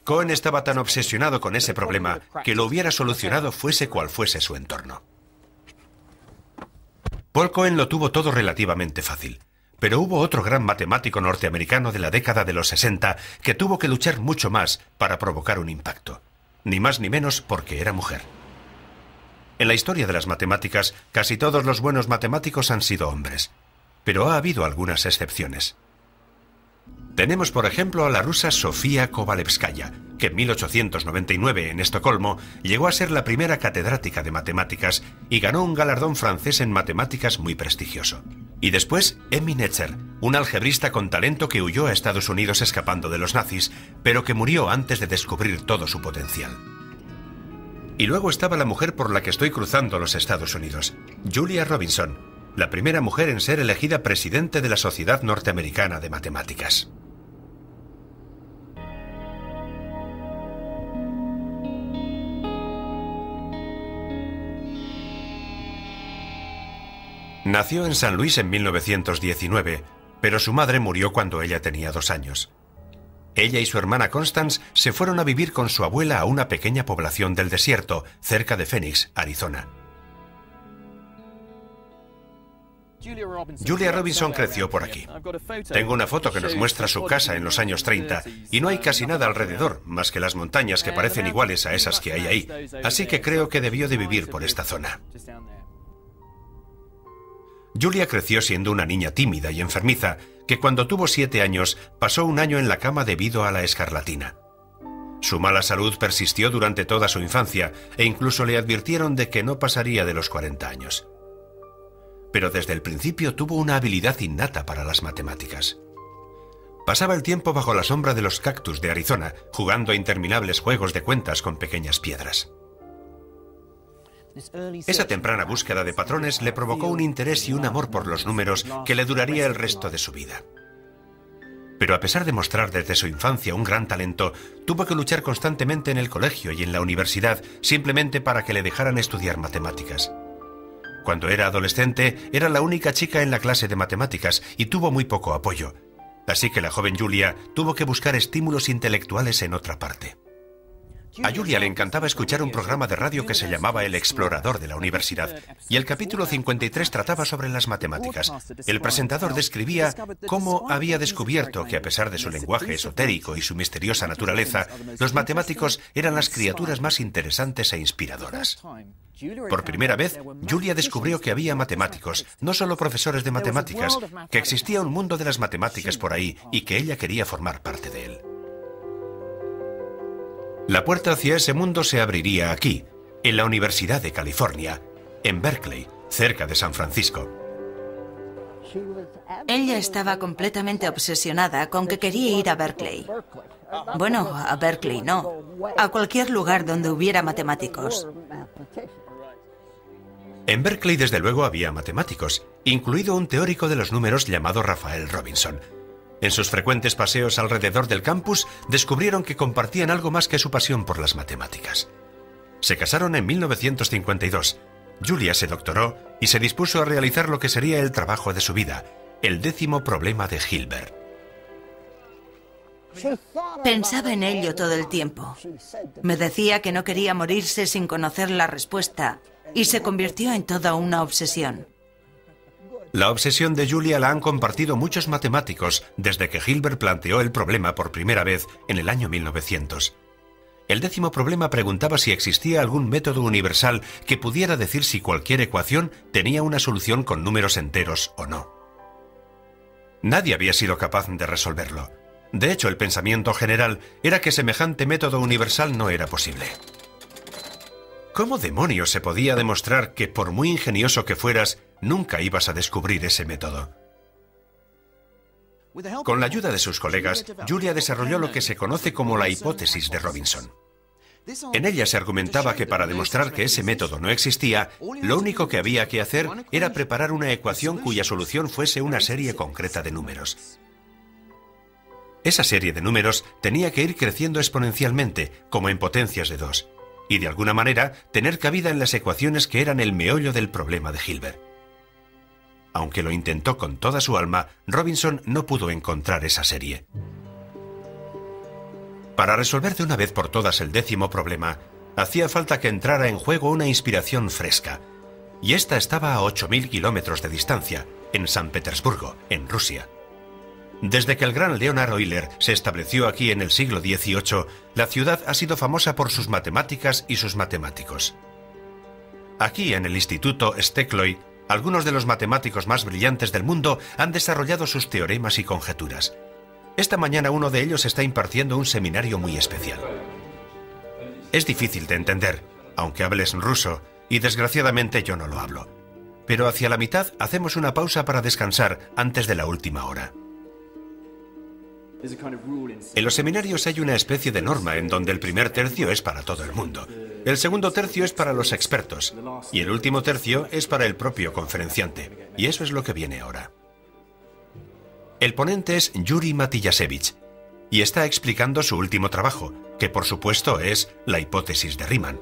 Cohen estaba tan obsesionado con ese problema que lo hubiera solucionado fuese cual fuese su entorno. Paul Cohen lo tuvo todo relativamente fácil. Pero hubo otro gran matemático norteamericano de la década de los 60 que tuvo que luchar mucho más para provocar un impacto. Ni más ni menos porque era mujer. En la historia de las matemáticas, casi todos los buenos matemáticos han sido hombres. Pero ha habido algunas excepciones. Tenemos, por ejemplo, a la rusa Sofía Kovalevskaya, que en 1899 en Estocolmo llegó a ser la primera catedrática de matemáticas y ganó un galardón francés en matemáticas muy prestigioso. Y después, Emmy Noether, un algebrista con talento que huyó a Estados Unidos escapando de los nazis, pero que murió antes de descubrir todo su potencial. Y luego estaba la mujer por la que estoy cruzando los Estados Unidos, Julia Robinson, la primera mujer en ser elegida presidente de la Sociedad Norteamericana de Matemáticas. Nació en San Luis en 1919, pero su madre murió cuando ella tenía 2 años. Ella y su hermana Constance se fueron a vivir con su abuela a una pequeña población del desierto, cerca de Phoenix, Arizona. Julia Robinson creció por aquí. Tengo una foto que nos muestra su casa en los años 30 y no hay casi nada alrededor, más que las montañas que parecen iguales a esas que hay ahí, así que creo que debió de vivir por esta zona. Julia creció siendo una niña tímida y enfermiza, que cuando tuvo 7 años pasó un año en la cama debido a la escarlatina. Su mala salud persistió durante toda su infancia e incluso le advirtieron de que no pasaría de los 40 años. Pero desde el principio tuvo una habilidad innata para las matemáticas. Pasaba el tiempo bajo la sombra de los cactus de Arizona, jugando a interminables juegos de cuentas con pequeñas piedras. Esa temprana búsqueda de patrones le provocó un interés y un amor por los números que le duraría el resto de su vida. Pero a pesar de mostrar desde su infancia un gran talento, tuvo que luchar constantemente en el colegio y en la universidad simplemente para que le dejaran estudiar matemáticas. Cuando era adolescente, era la única chica en la clase de matemáticas y tuvo muy poco apoyo. Así que la joven Julia tuvo que buscar estímulos intelectuales en otra parte. A Julia le encantaba escuchar un programa de radio que se llamaba El Explorador de la Universidad, y el capítulo 53 trataba sobre las matemáticas. El presentador describía cómo había descubierto que, a pesar de su lenguaje esotérico y su misteriosa naturaleza, los matemáticos eran las criaturas más interesantes e inspiradoras. Por primera vez, Julia descubrió que había matemáticos, no solo profesores de matemáticas, que existía un mundo de las matemáticas por ahí y que ella quería formar parte de él. La puerta hacia ese mundo se abriría aquí, en la Universidad de California, en Berkeley, cerca de San Francisco. Ella estaba completamente obsesionada con que quería ir a Berkeley. Bueno, a Berkeley no, a cualquier lugar donde hubiera matemáticos. En Berkeley, desde luego, había matemáticos, incluido un teórico de los números llamado Raphael Robinson. En sus frecuentes paseos alrededor del campus, descubrieron que compartían algo más que su pasión por las matemáticas. Se casaron en 1952. Julia se doctoró y se dispuso a realizar lo que sería el trabajo de su vida, el 10º problema de Hilbert. Pensaba en ello todo el tiempo. Me decía que no quería morirse sin conocer la respuesta y se convirtió en toda una obsesión. La obsesión de Julia la han compartido muchos matemáticos desde que Hilbert planteó el problema por primera vez en el año 1900. El 10º problema preguntaba si existía algún método universal que pudiera decir si cualquier ecuación tenía una solución con números enteros o no. Nadie había sido capaz de resolverlo. De hecho, el pensamiento general era que semejante método universal no era posible. ¿Cómo demonios se podía demostrar que por muy ingenioso que fueras, nunca ibas a descubrir ese método? Con la ayuda de sus colegas, Julia desarrolló lo que se conoce como la hipótesis de Robinson. En ella se argumentaba que para demostrar que ese método no existía, lo único que había que hacer era preparar una ecuación cuya solución fuese una serie concreta de números. Esa serie de números tenía que ir creciendo exponencialmente, como en potencias de 2, y de alguna manera tener cabida en las ecuaciones que eran el meollo del problema de Hilbert. Aunque lo intentó con toda su alma, Robinson no pudo encontrar esa serie. Para resolver de una vez por todas el 10º problema, hacía falta que entrara en juego una inspiración fresca, y esta estaba a 8.000 kilómetros de distancia, en San Petersburgo, en Rusia. Desde que el gran Leonhard Euler se estableció aquí en el siglo XVIII, la ciudad ha sido famosa por sus matemáticas y sus matemáticos. Aquí, en el Instituto Stekloy, algunos de los matemáticos más brillantes del mundo han desarrollado sus teoremas y conjeturas. Esta mañana uno de ellos está impartiendo un seminario muy especial. Es difícil de entender, aunque hables ruso, y desgraciadamente yo no lo hablo. Pero hacia la mitad hacemos una pausa para descansar antes de la última hora. En los seminarios hay una especie de norma en donde el primer tercio es para todo el mundo, el segundo tercio es para los expertos y el último tercio es para el propio conferenciante. Y eso es lo que viene ahora. El ponente es Yuri Matyashevich y está explicando su último trabajo, que por supuesto es la hipótesis de Riemann.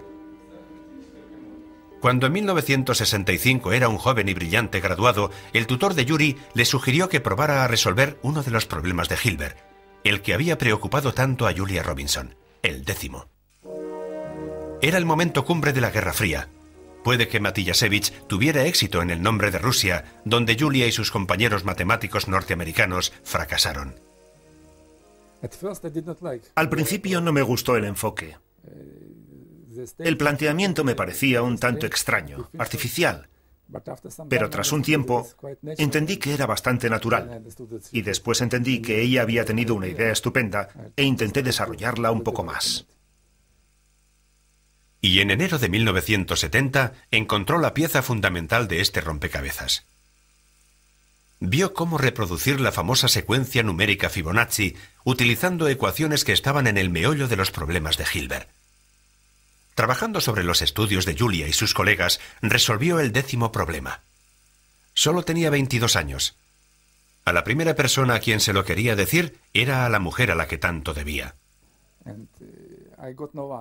Cuando en 1965 era un joven y brillante graduado, el tutor de Yuri le sugirió que probara a resolver uno de los problemas de Hilbert, el que había preocupado tanto a Julia Robinson, el 10º. Era el momento cumbre de la Guerra Fría. Puede que Matyashevich tuviera éxito en el nombre de Rusia, donde Julia y sus compañeros matemáticos norteamericanos fracasaron. Al principio no me gustó el enfoque. El planteamiento me parecía un tanto extraño, artificial. Pero tras un tiempo, entendí que era bastante natural. Y después entendí que ella había tenido una idea estupenda e intenté desarrollarla un poco más. Y en enero de 1970 encontró la pieza fundamental de este rompecabezas. Vio cómo reproducir la famosa secuencia numérica Fibonacci utilizando ecuaciones que estaban en el meollo de los problemas de Hilbert. Trabajando sobre los estudios de Julia y sus colegas, resolvió el 10º problema. Solo tenía 22 años. A la primera persona a quien se lo quería decir era a la mujer a la que tanto debía.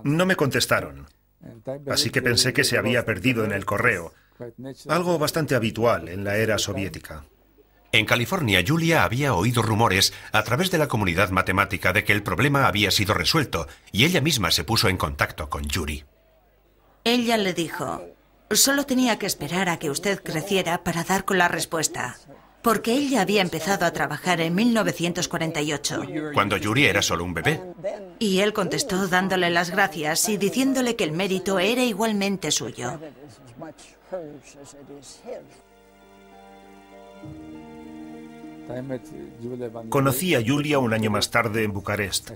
No me contestaron, así que pensé que se había perdido en el correo, algo bastante habitual en la era soviética. En California, Julia había oído rumores a través de la comunidad matemática de que el problema había sido resuelto y ella misma se puso en contacto con Yuri. Ella le dijo, solo tenía que esperar a que usted creciera para dar con la respuesta, porque ella había empezado a trabajar en 1948. Cuando Yuri era solo un bebé. Y él contestó dándole las gracias y diciéndole que el mérito era igualmente suyo. Conocí a Julia un año más tarde en Bucarest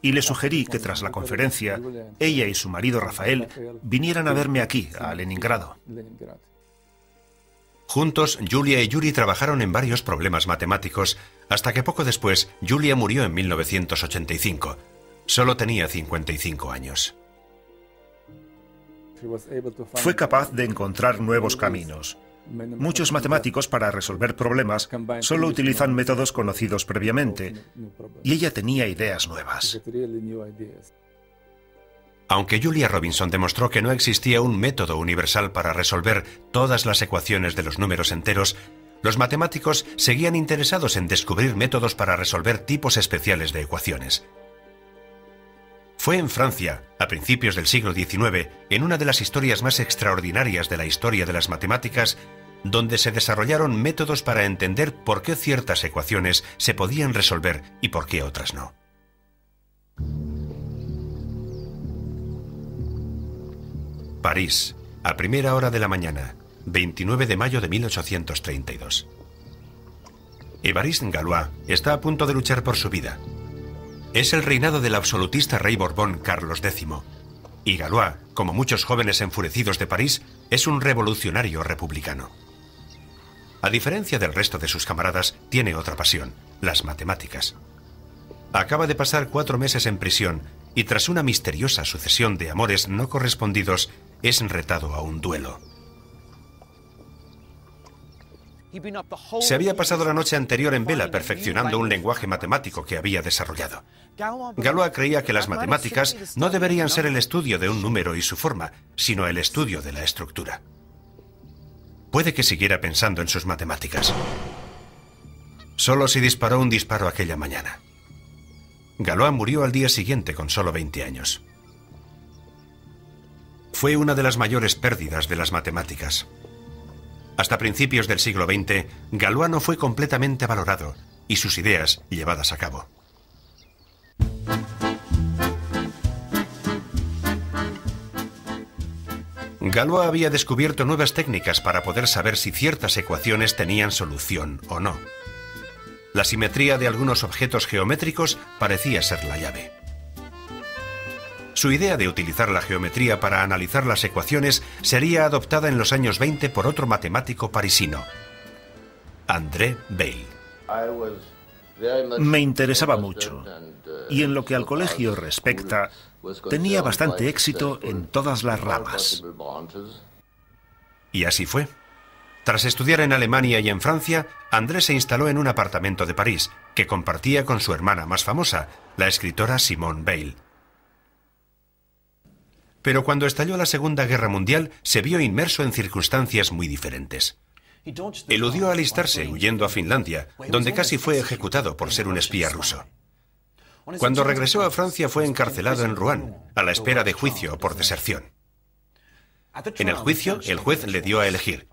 y le sugerí que tras la conferencia, ella y su marido Rafael vinieran a verme aquí, a Leningrado. Juntos, Julia y Yuri trabajaron en varios problemas matemáticos, hasta que poco después, Julia murió en 1985. Solo tenía 55 años. Fue capaz de encontrar nuevos caminos. Muchos matemáticos para resolver problemas solo utilizan métodos conocidos previamente, y ella tenía ideas nuevas. Aunque Julia Robinson demostró que no existía un método universal para resolver todas las ecuaciones de los números enteros, los matemáticos seguían interesados en descubrir métodos para resolver tipos especiales de ecuaciones. Fue en Francia, a principios del siglo XIX, en una de las historias más extraordinarias de la historia de las matemáticas, donde se desarrollaron métodos para entender por qué ciertas ecuaciones se podían resolver y por qué otras no. París, a primera hora de la mañana, 29 de mayo de 1832. Évariste Galois está a punto de luchar por su vida. Es el reinado del absolutista rey Borbón Carlos X. Y Galois, como muchos jóvenes enfurecidos de París, es un revolucionario republicano. A diferencia del resto de sus camaradas, tiene otra pasión, las matemáticas. Acaba de pasar 4 meses en prisión y tras una misteriosa sucesión de amores no correspondidos, es retado a un duelo. Se había pasado la noche anterior en vela perfeccionando un lenguaje matemático que había desarrollado. Galois creía que las matemáticas no deberían ser el estudio de un número y su forma, sino el estudio de la estructura. Puede que siguiera pensando en sus matemáticas. Solo se disparó un disparo aquella mañana. Galois murió al día siguiente con solo 20 años. Fue una de las mayores pérdidas de las matemáticas. Hasta principios del siglo XX, Galois no fue completamente valorado y sus ideas llevadas a cabo. Galois había descubierto nuevas técnicas para poder saber si ciertas ecuaciones tenían solución o no. La simetría de algunos objetos geométricos parecía ser la llave. Su idea de utilizar la geometría para analizar las ecuaciones sería adoptada en los años 20 por otro matemático parisino, André Weil. Me interesaba mucho, y en lo que al colegio respecta, tenía bastante éxito en todas las ramas. Y así fue. Tras estudiar en Alemania y en Francia, André se instaló en un apartamento de París, que compartía con su hermana más famosa, la escritora Simone Weil. Pero cuando estalló la Segunda Guerra Mundial, se vio inmerso en circunstancias muy diferentes. Eludió alistarse huyendo a Finlandia, donde casi fue ejecutado por ser un espía ruso. Cuando regresó a Francia fue encarcelado en Rouen, a la espera de juicio por deserción. En el juicio, el juez le dio a elegir,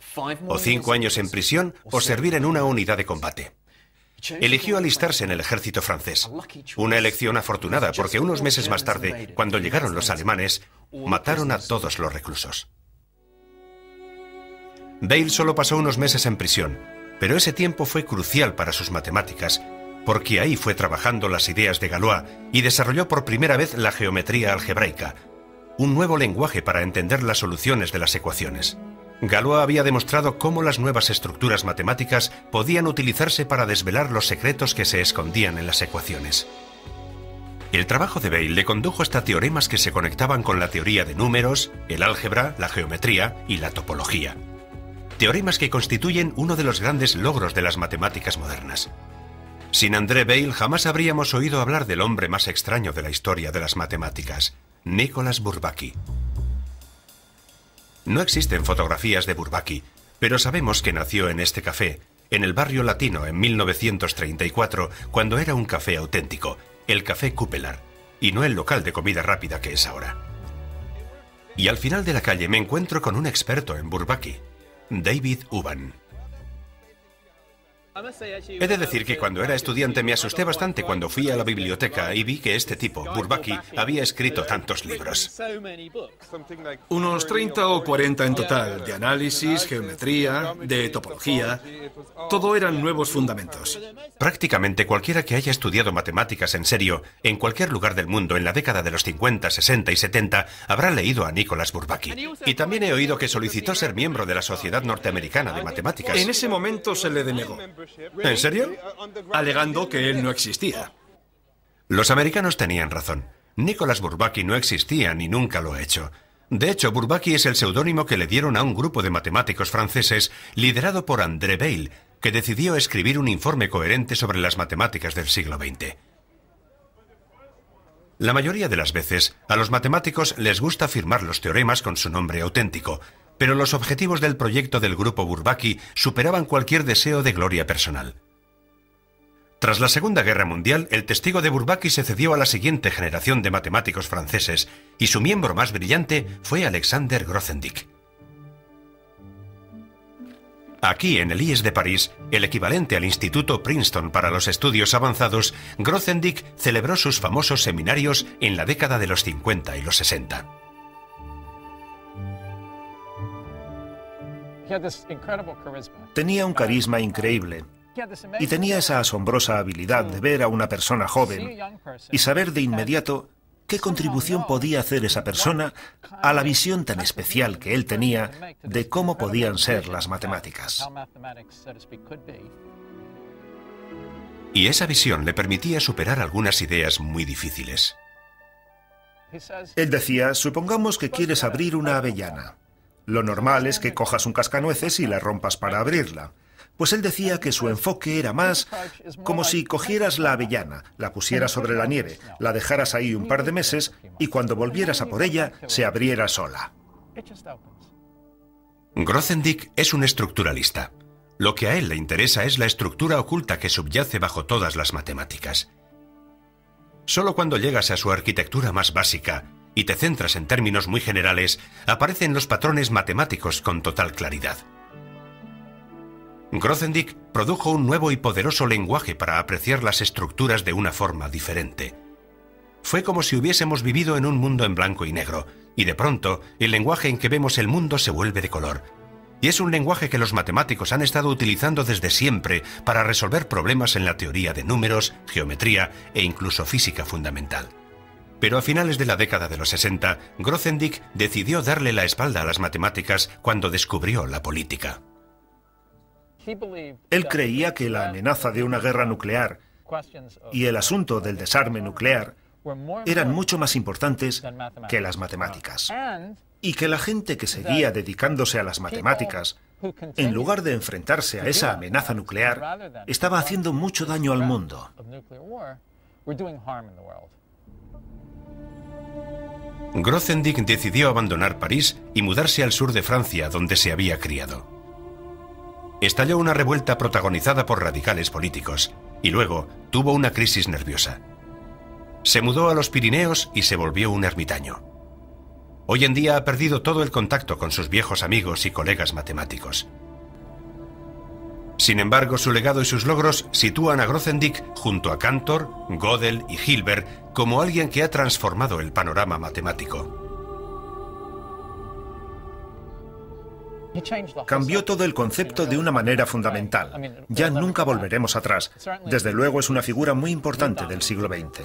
o 5 años en prisión o servir en una unidad de combate. Eligió alistarse en el ejército francés, una elección afortunada porque unos meses más tarde, cuando llegaron los alemanes, mataron a todos los reclusos. Weil solo pasó unos meses en prisión, pero ese tiempo fue crucial para sus matemáticas, porque ahí fue trabajando las ideas de Galois y desarrolló por primera vez la geometría algebraica, un nuevo lenguaje para entender las soluciones de las ecuaciones. Galois había demostrado cómo las nuevas estructuras matemáticas podían utilizarse para desvelar los secretos que se escondían en las ecuaciones. El trabajo de Weil le condujo hasta teoremas que se conectaban con la teoría de números, el álgebra, la geometría y la topología. Teoremas que constituyen uno de los grandes logros de las matemáticas modernas. Sin André Weil jamás habríamos oído hablar del hombre más extraño de la historia de las matemáticas, Nicolas Bourbaki. No existen fotografías de Bourbaki, pero sabemos que nació en este café, en el barrio latino en 1934, cuando era un café auténtico, el Café Cupelar, y no el local de comida rápida que es ahora. Y al final de la calle me encuentro con un experto en Bourbaki, David Uban. He de decir que cuando era estudiante me asusté bastante cuando fui a la biblioteca y vi que este tipo, Bourbaki, había escrito tantos libros. Unos 30 o 40 en total, de análisis, geometría, de topología. Todo eran nuevos fundamentos. Prácticamente cualquiera que haya estudiado matemáticas en serio, en cualquier lugar del mundo en la década de los 50, 60 y 70, habrá leído a Nicolas Bourbaki. Y también he oído que solicitó ser miembro de la Sociedad Norteamericana de Matemáticas. En ese momento se le denegó. ¿En serio? Alegando que él no existía. Los americanos tenían razón. Nicolas Bourbaki no existía ni nunca lo ha hecho. De hecho, Bourbaki es el seudónimo que le dieron a un grupo de matemáticos franceses liderado por André Weil, que decidió escribir un informe coherente sobre las matemáticas del siglo XX. La mayoría de las veces, a los matemáticos les gusta firmar los teoremas con su nombre auténtico, pero los objetivos del proyecto del grupo Bourbaki superaban cualquier deseo de gloria personal. Tras la Segunda Guerra Mundial, el testigo de Bourbaki se cedió a la siguiente generación de matemáticos franceses, y su miembro más brillante fue Alexander Grothendieck. Aquí, en el IES de París, el equivalente al Instituto Princeton para los estudios avanzados, Grothendieck celebró sus famosos seminarios en la década de los 50 y los 60. Tenía un carisma increíble y tenía esa asombrosa habilidad de ver a una persona joven y saber de inmediato qué contribución podía hacer esa persona a la visión tan especial que él tenía de cómo podían ser las matemáticas. Y esa visión le permitía superar algunas ideas muy difíciles. Él decía, supongamos que quieres abrir una avellana. Lo normal es que cojas un cascanueces y la rompas para abrirla. Pues él decía que su enfoque era más como si cogieras la avellana, la pusieras sobre la nieve, la dejaras ahí un par de meses y cuando volvieras a por ella, se abriera sola. Grothendieck es un estructuralista. Lo que a él le interesa es la estructura oculta que subyace bajo todas las matemáticas. Solo cuando llegas a su arquitectura más básica y te centras en términos muy generales, aparecen los patrones matemáticos con total claridad. Grothendieck produjo un nuevo y poderoso lenguaje para apreciar las estructuras de una forma diferente. Fue como si hubiésemos vivido en un mundo en blanco y negro, y de pronto el lenguaje en que vemos el mundo se vuelve de color. Y es un lenguaje que los matemáticos han estado utilizando desde siempre para resolver problemas en la teoría de números, geometría e incluso física fundamental. Pero a finales de la década de los 60, Grothendieck decidió darle la espalda a las matemáticas cuando descubrió la política. Él creía que la amenaza de una guerra nuclear y el asunto del desarme nuclear eran mucho más importantes que las matemáticas. Y que la gente que seguía dedicándose a las matemáticas, en lugar de enfrentarse a esa amenaza nuclear, estaba haciendo mucho daño al mundo. Grothendieck decidió abandonar París y mudarse al sur de Francia, donde se había criado. Estalló una revuelta protagonizada por radicales políticos, y luego tuvo una crisis nerviosa. Se mudó a los Pirineos y se volvió un ermitaño. Hoy en día ha perdido todo el contacto con sus viejos amigos y colegas matemáticos. Sin embargo, su legado y sus logros sitúan a Grothendieck junto a Cantor, Gödel y Hilbert como alguien que ha transformado el panorama matemático. Cambió todo el concepto de una manera fundamental. Ya nunca volveremos atrás. Desde luego es una figura muy importante del siglo XX.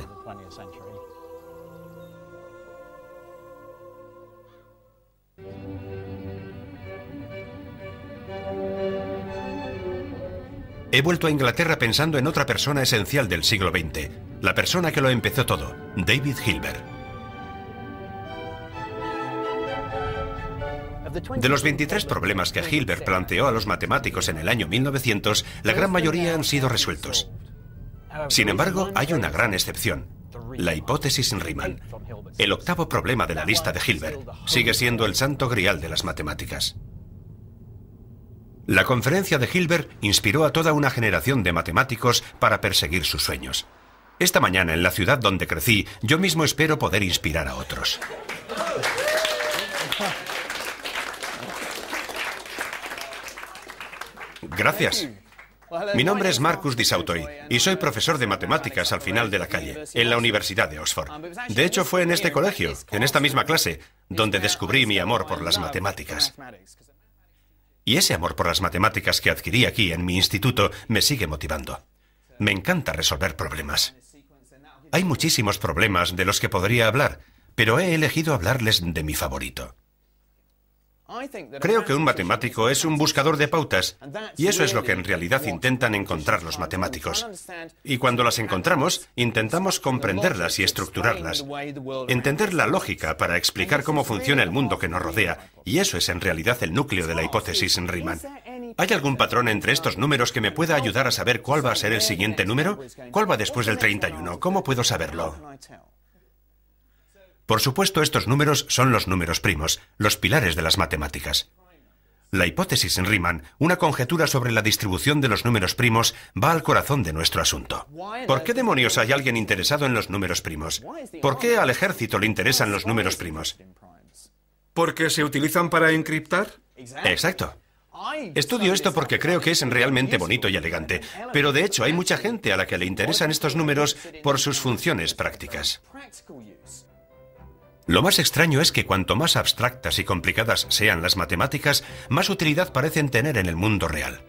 He vuelto a Inglaterra pensando en otra persona esencial del siglo XX, la persona que lo empezó todo, David Hilbert. De los 23 problemas que Hilbert planteó a los matemáticos en el año 1900, la gran mayoría han sido resueltos. Sin embargo, hay una gran excepción, la hipótesis Riemann. El octavo problema de la lista de Hilbert sigue siendo el santo grial de las matemáticas. La conferencia de Hilbert inspiró a toda una generación de matemáticos para perseguir sus sueños. Esta mañana, en la ciudad donde crecí, yo mismo espero poder inspirar a otros. Gracias. Mi nombre es Marcus Di Sautoy y soy profesor de matemáticas al final de la calle, en la Universidad de Oxford. De hecho, fue en este colegio, en esta misma clase, donde descubrí mi amor por las matemáticas. Y ese amor por las matemáticas que adquirí aquí en mi instituto me sigue motivando. Me encanta resolver problemas. Hay muchísimos problemas de los que podría hablar, pero he elegido hablarles de mi favorito. Creo que un matemático es un buscador de pautas, y eso es lo que en realidad intentan encontrar los matemáticos. Y cuando las encontramos, intentamos comprenderlas y estructurarlas. Entender la lógica para explicar cómo funciona el mundo que nos rodea, y eso es en realidad el núcleo de la hipótesis Riemann. ¿Hay algún patrón entre estos números que me pueda ayudar a saber cuál va a ser el siguiente número? ¿Cuál va después del 31? ¿Cómo puedo saberlo? Por supuesto, estos números son los números primos, los pilares de las matemáticas. La hipótesis Riemann, una conjetura sobre la distribución de los números primos, va al corazón de nuestro asunto. ¿Por qué demonios hay alguien interesado en los números primos? ¿Por qué al ejército le interesan los números primos? ¿Porque se utilizan para encriptar? Exacto. Estudio esto porque creo que es realmente bonito y elegante, pero de hecho hay mucha gente a la que le interesan estos números por sus funciones prácticas. Lo más extraño es que cuanto más abstractas y complicadas sean las matemáticas, más utilidad parecen tener en el mundo real.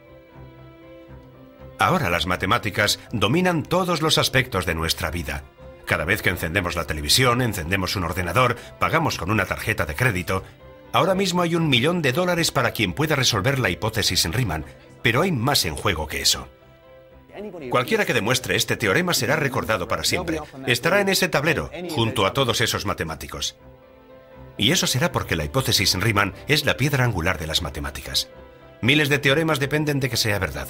Ahora las matemáticas dominan todos los aspectos de nuestra vida. Cada vez que encendemos la televisión, encendemos un ordenador, pagamos con una tarjeta de crédito. Ahora mismo hay $1 millón para quien pueda resolver la hipótesis Riemann, pero hay más en juego que eso. Cualquiera que demuestre este teorema será recordado para siempre. Estará en ese tablero, junto a todos esos matemáticos. Y eso será porque la hipótesis Riemann es la piedra angular de las matemáticas. Miles de teoremas dependen de que sea verdad.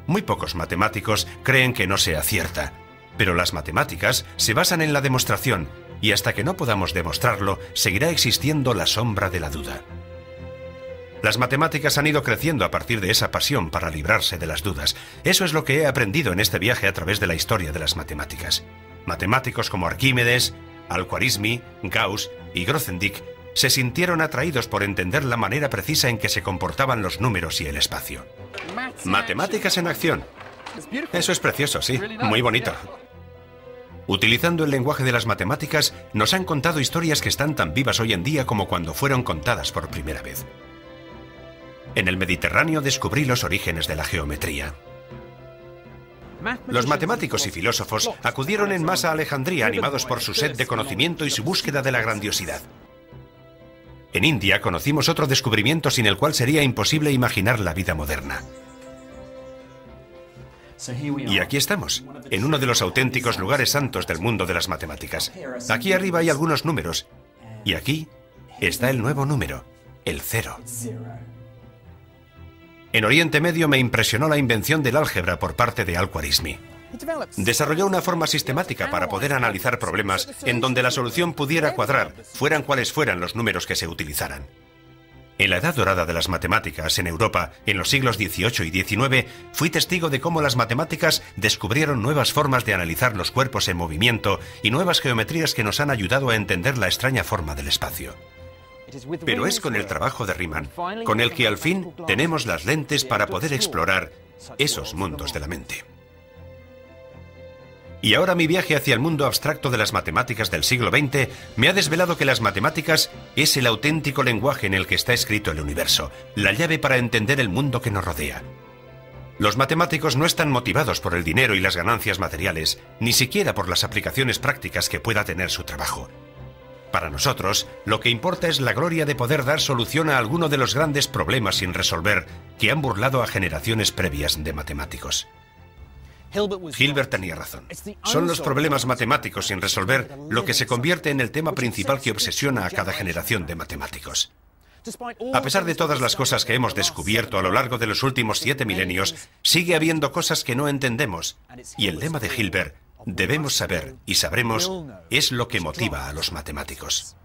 Muy pocos matemáticos creen que no sea cierta. Pero las matemáticas se basan en la demostración, y hasta que no podamos demostrarlo, seguirá existiendo la sombra de la duda. Las matemáticas han ido creciendo a partir de esa pasión para librarse de las dudas. Eso es lo que he aprendido en este viaje a través de la historia de las matemáticas. Matemáticos como Arquímedes, Al-Khwarizmi, Gauss y Grothendieck se sintieron atraídos por entender la manera precisa en que se comportaban los números y el espacio. Matemáticas en acción. Eso es precioso, sí, muy bonito. Utilizando el lenguaje de las matemáticas, nos han contado historias que están tan vivas hoy en día como cuando fueron contadas por primera vez. En el Mediterráneo descubrí los orígenes de la geometría. Los matemáticos y filósofos acudieron en masa a Alejandría animados por su sed de conocimiento y su búsqueda de la grandiosidad. En India conocimos otro descubrimiento sin el cual sería imposible imaginar la vida moderna. Y aquí estamos, en uno de los auténticos lugares santos del mundo de las matemáticas. Aquí arriba hay algunos números, y aquí está el nuevo número, el 0. En Oriente Medio me impresionó la invención del álgebra por parte de Al-Khwarizmi. Desarrolló una forma sistemática para poder analizar problemas en donde la solución pudiera cuadrar, fueran cuales fueran los números que se utilizaran. En la edad dorada de las matemáticas en Europa, en los siglos XVIII y XIX, fui testigo de cómo las matemáticas descubrieron nuevas formas de analizar los cuerpos en movimiento y nuevas geometrías que nos han ayudado a entender la extraña forma del espacio. Pero es con el trabajo de Riemann, con el que al fin tenemos las lentes para poder explorar esos mundos de la mente. Y ahora mi viaje hacia el mundo abstracto de las matemáticas del siglo XX me ha desvelado que las matemáticas es el auténtico lenguaje en el que está escrito el universo, la llave para entender el mundo que nos rodea. Los matemáticos no están motivados por el dinero y las ganancias materiales, ni siquiera por las aplicaciones prácticas que pueda tener su trabajo. Para nosotros, lo que importa es la gloria de poder dar solución a alguno de los grandes problemas sin resolver que han burlado a generaciones previas de matemáticos. Hilbert tenía razón. Son los problemas matemáticos sin resolver lo que se convierte en el tema principal que obsesiona a cada generación de matemáticos. A pesar de todas las cosas que hemos descubierto a lo largo de los últimos 7 milenios, sigue habiendo cosas que no entendemos. Y el lema de Hilbert, debemos saber y sabremos, es lo que motiva a los matemáticos.